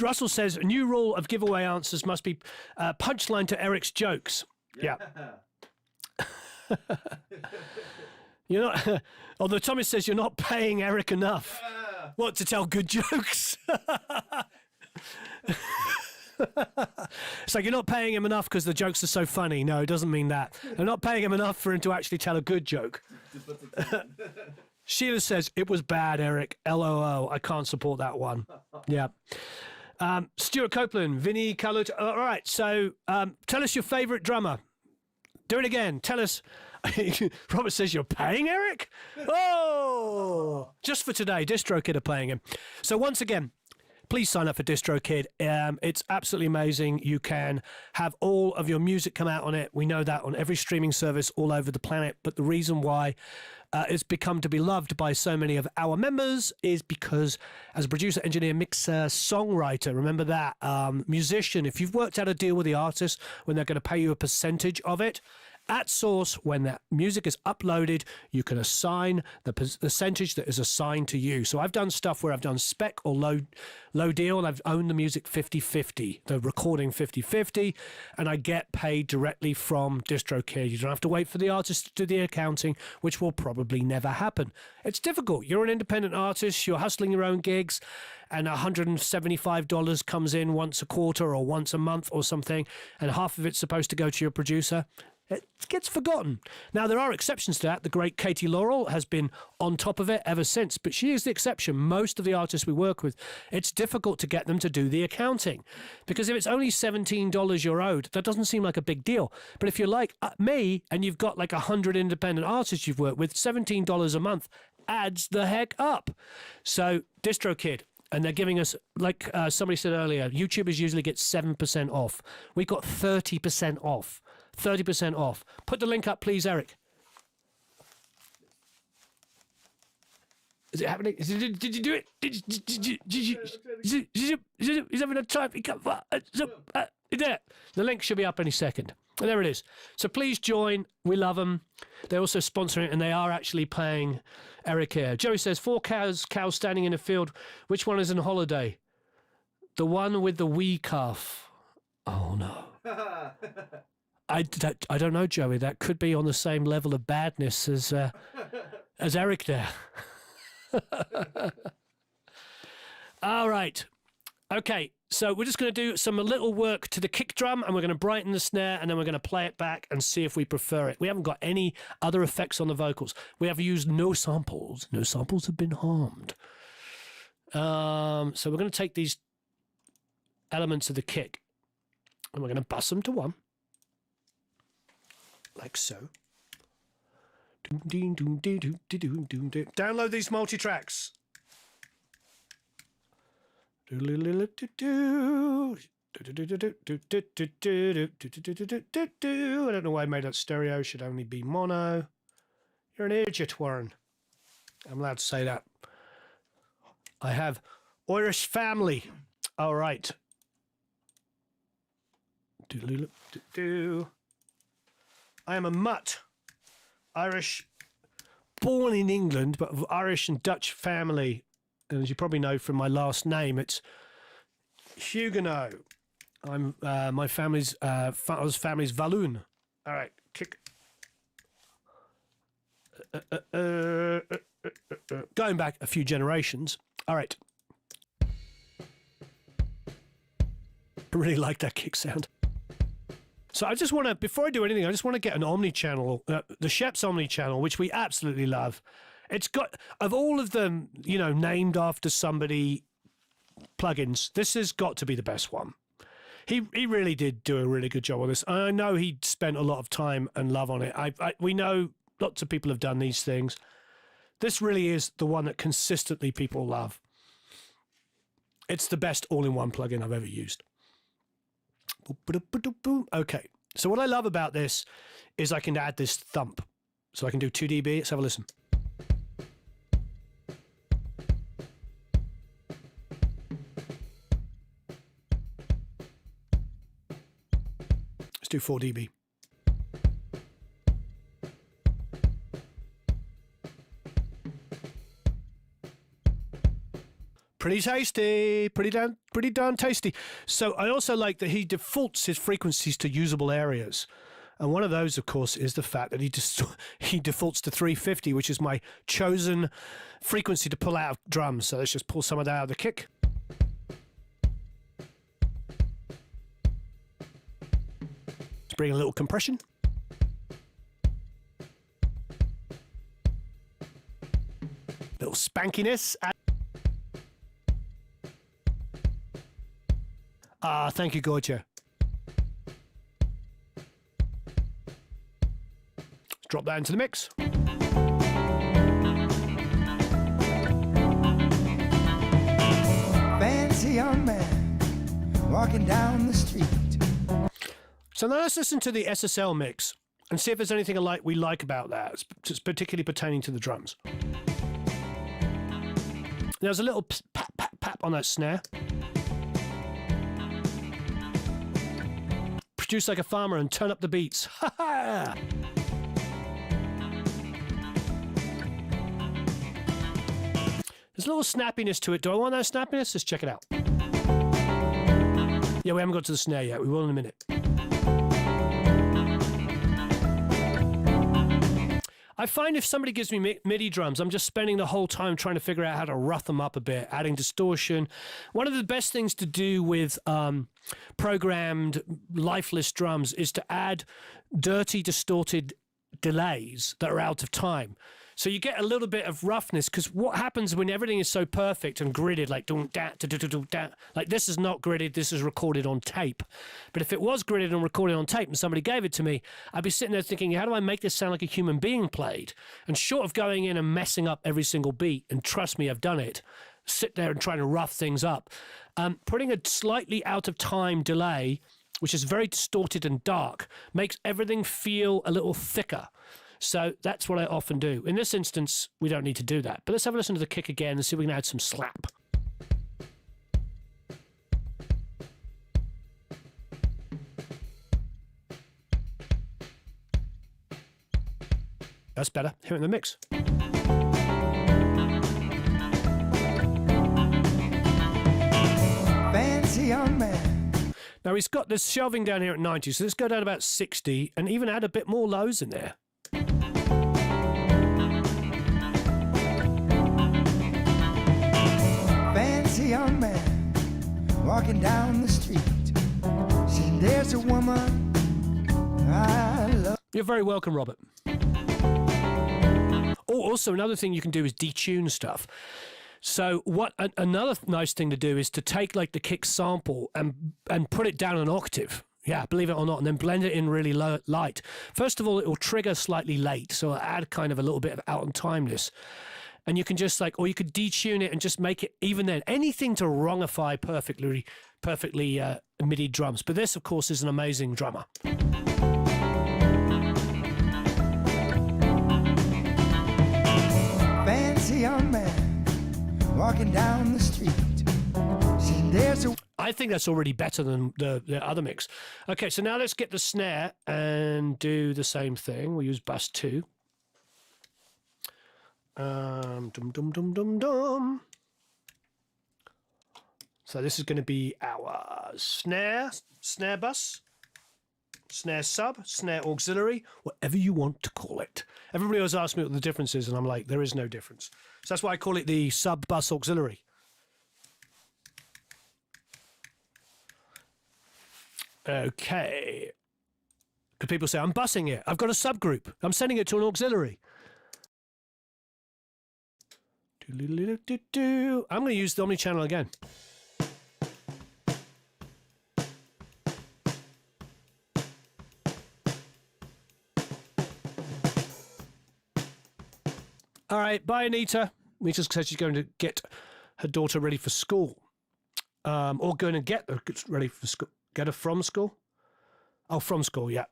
Russell says, a new rule of giveaway answers must be punchline to Eric's jokes. Yeah. You're not... Although Thomas says you're not paying Eric enough. What, to tell good jokes? It's like you're not paying him enough because the jokes are so funny. No, it doesn't mean that. I'm not paying him enough for him to actually tell a good joke. Sheila says, it was bad, Eric. LOL. I can't support that one. Yeah. Stuart Copeland, Vinny Kalut. All right, so tell us your favourite drummer. Do it again. Tell us. Robert says, you're paying Eric? Oh! Just for today, Distrokid are paying him. So once again, please sign up for Distrokid. It's absolutely amazing. You can have all of your music come out on it. We know that on every streaming service all over the planet. But the reason why it's become to be loved by so many of our members is because as a producer, engineer, mixer, songwriter, remember that, musician, if you've worked out a deal with the artist when they're going to pay you a percentage of it, at source, when that music is uploaded, you can assign the percentage that is assigned to you. So I've done stuff where I've done spec or low deal, and I've owned the music 50-50, the recording 50-50, and I get paid directly from Distrokid. You don't have to wait for the artist to do the accounting, which will probably never happen. It's difficult. You're an independent artist, you're hustling your own gigs, and $175 comes in once a quarter or once a month or something, and half of it's supposed to go to your producer. It gets forgotten. Now, there are exceptions to that. The great Katie Laurel has been on top of it ever since, but she is the exception. Most of the artists we work with, it's difficult to get them to do the accounting, because if it's only $17 you're owed, that doesn't seem like a big deal. But if you're like me and you've got like 100 independent artists you've worked with, $17 a month adds the heck up. So Distrokid, and they're giving us, like somebody said earlier, YouTubers usually get 7% off. We got 30% off. 30% off. Put the link up, please, Eric. Is it happening? Did you do it? He's having a time. There. The link should be up any second. And there it is. So please join. We love them. They're also sponsoring it, and they are actually paying Eric here. Joey says, 4 cows standing in a field. Which one is on holiday? The one with the wee calf. Oh, no. I don't know, Joey. That could be on the same level of badness as Eric there. All right. Okay. So we're just going to do some little work to the kick drum, and we're going to brighten the snare, and then we're going to play it back and see if we prefer it. We haven't got any other effects on the vocals. We have used no samples. No samples have been harmed. So we're going to take these elements of the kick, and we're going to bus them to one. Like so. Download these multi-tracks. don't know why I made that stereo. Should only be mono. You're an idiot, Warren. I'm allowed to say that. I have Irish family. All right. I am a mutt. Irish, born in England, but of Irish and Dutch family. And as you probably know from my last name, it's Huguenot. I'm my family's father's family's Walloon. All right, kick. Going back a few generations. All right. I really like that kick sound. So I just want to, before I do anything, I just want to get an omni-channel, the Shep's omni-channel, which we absolutely love. It's got, of all of them, you know, named after somebody plugins, this has got to be the best one. He really did do a really good job on this. I know he spent a lot of time and love on it. We know lots of people have done these things. This really is the one that consistently people love. It's the best all-in-one plugin I've ever used. Okay, so what I love about this is I can add this thump. So I can do 2 dB. Let's have a listen. Let's do 4 dB. Pretty tasty, pretty darn tasty. So I also like that he defaults his frequencies to usable areas. And one of those, of course, is the fact that he defaults to 350, which is my chosen frequency to pull out of drums. So let's just pull some of that out of the kick. Let's bring a little compression. Little spankiness. Ah, thank you, Gorgia. Let's drop that into the mix. Fancy young man walking down the street. So now let's listen to the SSL mix and see if there's anything we like about that. It's particularly pertaining to the drums. There's a little pap, pap, pap on that snare. Produce like a farmer and turn up the beats. Ha ha! There's a little snappiness to it. Do I want that snappiness? Let's check it out. Yeah, we haven't got to the snare yet. We will in a minute. I find if somebody gives me MIDI drums, I'm just spending the whole time trying to figure out how to rough them up a bit, adding distortion. One of the best things to do with programmed lifeless drums is to add dirty, distorted delays that are out of time. So you get a little bit of roughness, because what happens when everything is so perfect and gridded, like like this is not gridded, this is recorded on tape. But if it was gridded and recorded on tape and somebody gave it to me, I'd be sitting there thinking, how do I make this sound like a human being played? And short of going in and messing up every single beat, and trust me, I've done it, sit there and try to rough things up, putting a slightly out of time delay, which is very distorted and dark, makes everything feel a little thicker. So that's what I often do. In this instance, we don't need to do that. But let's have a listen to the kick again and see if we can add some slap. That's better. Here in the mix. Fancy young man. Now he's got this shelving down here at 90, so let's go down about 60 and even add a bit more lows in there. Fancy young man walking down the street. Said there's a woman I love. You're very welcome, Robert. Oh, also another thing you can do is detune stuff. So what another nice thing to do is to take like the kick sample and put it down an octave. Yeah, believe it or not, and then blend it in really light. First of all, it will trigger slightly late, so I'll add kind of a little bit of out on timeness. and you can just like, or you could detune it and just make it even then. Anything to wrongify perfectly MIDI drums. But this, of course, is an amazing drummer. Fancy young man walking down the street. See, there's a I think that's already better than the other mix. Okay, so now let's get the snare and do the same thing. We'll use bus 2. Dum dum dum dum dum. So this is going to be our snare bus, snare sub, snare auxiliary, whatever you want to call it. Everybody always asks me what the difference is, and I'm like, there is no difference. So that's why I call it the sub bus auxiliary. Okay. Because people say, I'm busing it. I've got a subgroup. I'm sending it to an auxiliary. I'm going to use the omnichannel again. All right, bye, Anita. Anita says she's going to get her daughter ready for school. Or going to get her ready for school. Get her from school? Oh, from school, yeah.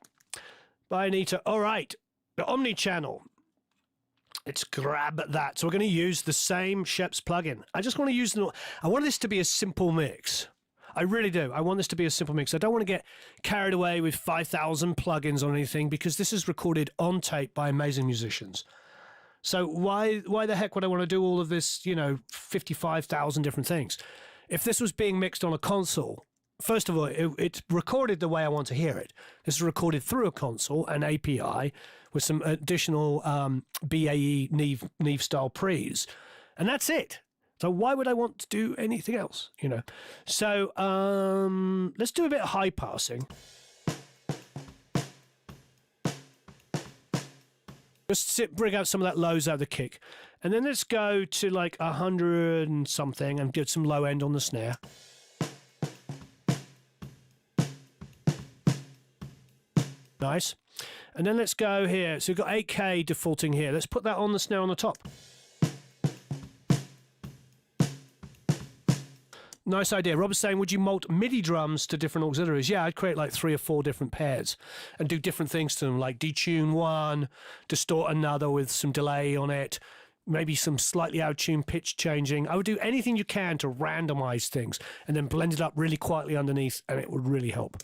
Bye, Anita. All right, the omnichannel. Let's grab that. So we're going to use the same Sheps plugin. I just want to use I want this to be a simple mix. I really do. I want this to be a simple mix. I don't want to get carried away with 5,000 plugins or anything, because this is recorded on tape by amazing musicians. So why the heck would I want to do all of this, 55,000 different things? If this was being mixed on a console, first of all, it's recorded the way I want to hear it. This is recorded through a console, an API, with some additional BAE Neve style pre's, and that's it. So why would I want to do anything else? So let's do a bit of high passing. Just bring out some of that lows out of the kick, and then let's go to like 100 and something, and get some low end on the snare. Nice. And then let's go here. So we've got 8K defaulting here. Let's put that on the snare on the top. Nice idea. Rob is saying, would you mult MIDI drums to different auxiliaries? Yeah, I'd create like 3 or 4 different pairs and do different things to them, like detune one, distort another with some delay on it, maybe some slightly out-tuned pitch changing. I would do anything you can to randomize things and then blend it up really quietly underneath, and it would really help.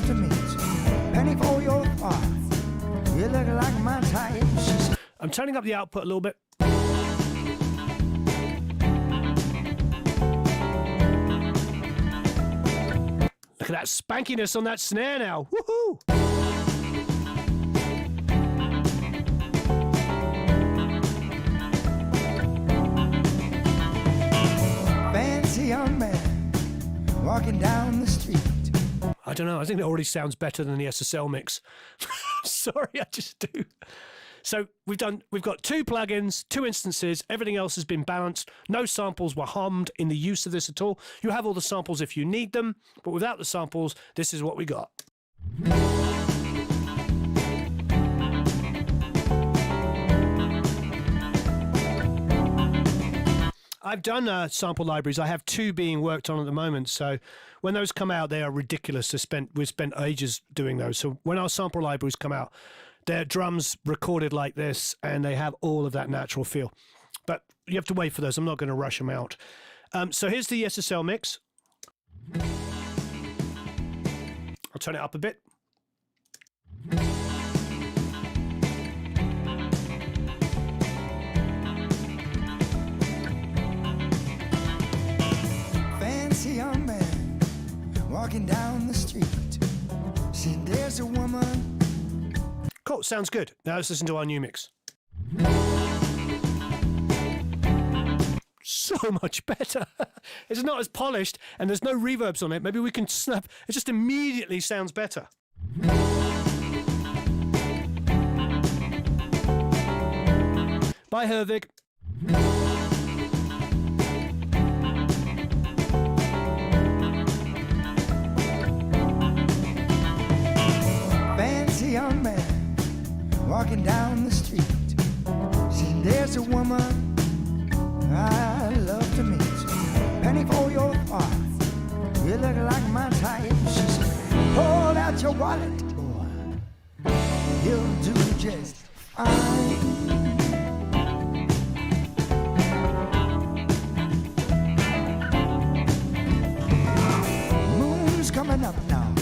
to me. Penny for your thoughts. You look like my type. I'm turning up the output a little bit. Look at that spankiness on that snare now. Woohoo! Fancy young man walking down the street. I don't know. I think it already sounds better than the SSL mix. Sorry, I just do. So we've got 2 plugins, 2 instances. Everything else has been balanced. No samples were harmed in the use of this at all. You have all the samples if you need them, but without the samples, this is what we got. I've done sample libraries. I have 2 being worked on at the moment. So when those come out, they are ridiculous. We've spent ages doing those. So when our sample libraries come out, they're drums recorded like this, and they have all of that natural feel. But you have to wait for those. I'm not going to rush them out. So here's the SSL mix. I'll turn it up a bit. Fancy young man walking down the street. See, there's a woman. Cool, sounds good. Now let's listen to our new mix. So much better. It's not as polished, and there's no reverbs on it. Maybe we can snap. It just immediately sounds better. Bye, Hervig. Fancy young man walking down the street. Said, there's a woman I love to meet. Penny for your thoughts. You look like my type. She said, pull out your wallet, boy. You'll do just fine. Moon's coming up now.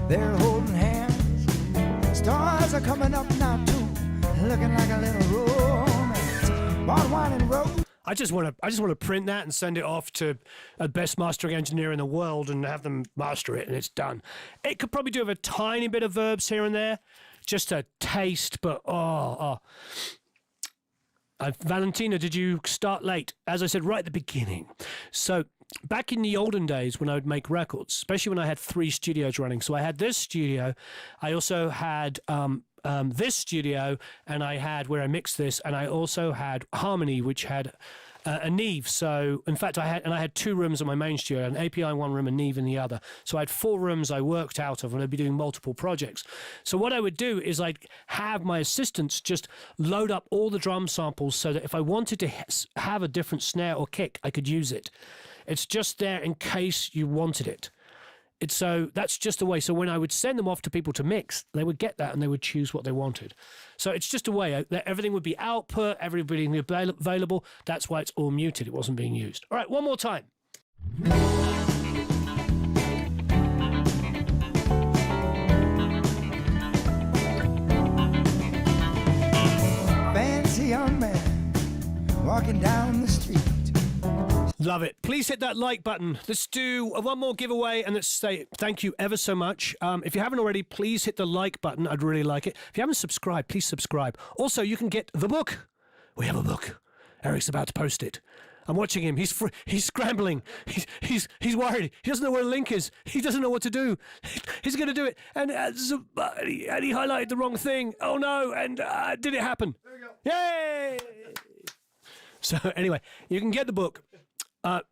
They're holding hands. Stars are coming up now too. Looking like a little romance. Bought wine and rose. I just want to print that and send it off to a best mastering engineer in the world and have them master it, and it's done. It could probably do with a tiny bit of verbs here and there, just a taste. But Valentina, did you start late? As I said right at the beginning. So back in the olden days when I would make records, especially when I had 3 studios running. So I had this studio, I also had this studio, and I had where I mixed this, and I also had Harmony, which had a Neve. So in fact, I had 2 rooms in my main studio, an API in one room and Neve in the other. So I had 4 rooms I worked out of, and I'd be doing multiple projects. So what I would do is I'd have my assistants just load up all the drum samples so that if I wanted to have a different snare or kick, I could use it. It's just there in case you wanted it. So that's just a way. So when I would send them off to people to mix, they would get that and they would choose what they wanted. So it's just a way that everything would be output, everything would be available. That's why it's all muted. It wasn't being used. All right, one more time. Fancy young man walking down the street. Love it. Please hit that like button. Let's do one more giveaway and let's say thank you ever so much. If you haven't already, please hit the like button. I'd really like it. If you haven't subscribed, please subscribe. Also, you can get the book. We have a book. Eric's about to post it. I'm watching him. He's scrambling. He's worried. He doesn't know where the link is. He doesn't know what to do. He's going to do it. And he highlighted the wrong thing. Oh no! And did it happen? There we go. Yay! So anyway, you can get the book.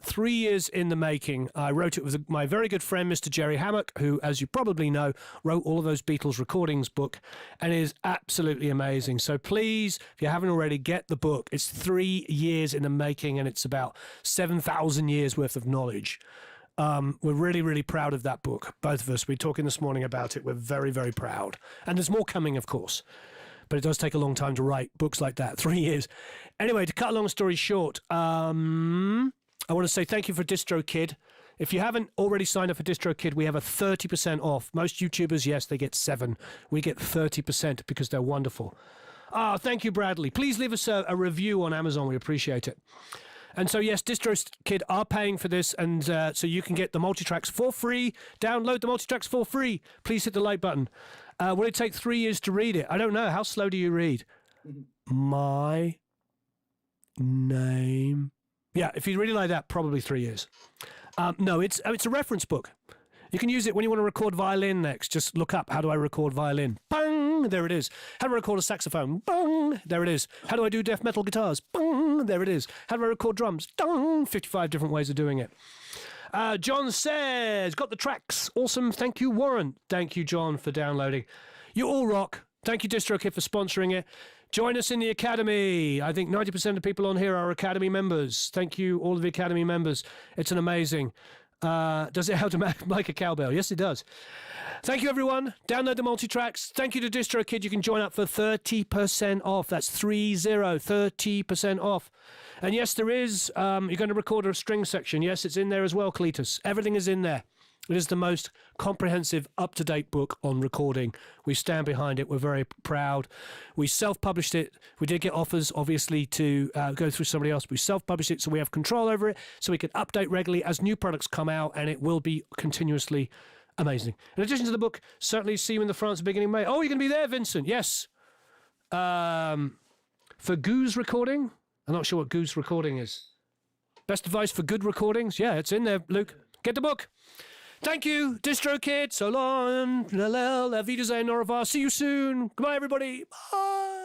3 years in the making. I wrote it with my very good friend, Mr. Jerry Hammock, who, as you probably know, wrote all of those Beatles recordings book, and it is absolutely amazing. So please, if you haven't already, get the book. It's 3 years in the making, and it's about 7,000 years worth of knowledge. We're really, really proud of that book. Both of us. We're talking this morning about it. We're very, very proud. And there's more coming, of course. But it does take a long time to write books like that. 3 years. Anyway, to cut a long story short, I want to say thank you for Distrokid. If you haven't already signed up for Distrokid, we have a 30% off. Most YouTubers, yes, they get 7. We get 30% because they're wonderful. Thank you, Bradley. Please leave us a review on Amazon. We appreciate it. And so, yes, Distrokid are paying for this, and so you can get the Multitracks for free. Download the Multitracks for free. Please hit the like button. Will it take 3 years to read it? I don't know. How slow do you read? My name... Yeah, if you really like that, probably 3 years. No, it's a reference book. You can use it when you want to record violin next. Just look up, how do I record violin? Bang! There it is. How do I record a saxophone? Bang! There it is. How do I do death metal guitars? Bang! There it is. How do I record drums? Dang! 55 different ways of doing it. John says, got the tracks. Awesome. Thank you, Warren. Thank you, John, for downloading. You all rock. Thank you, Distrokid, for sponsoring it. Join us in the Academy. I think 90% of people on here are Academy members. Thank you, all of the Academy members. It's an amazing. Does it help to make a cowbell? Yes, it does. Thank you, everyone. Download the Multitracks. Thank you to Distrokid. You can join up for 30% off. That's 30% off. And yes, there is. You're going to record a string section. Yes, it's in there as well, Cletus. Everything is in there. It is the most comprehensive, up-to-date book on recording. We stand behind it. We're very proud. We self-published it. We did get offers, obviously, to go through somebody else. We self-published it, so we have control over it, so we can update regularly as new products come out, and it will be continuously amazing. In addition to the book, certainly see you in the France beginning of May. Oh, you're going to be there, Vincent. Yes. For Goose recording. I'm not sure what Goose recording is. Best advice for good recordings? Yeah, it's in there, Luke. Get the book. Thank you, Distrokid. So long. La Wiedersehen, au revoir. See you soon. Goodbye, everybody. Bye.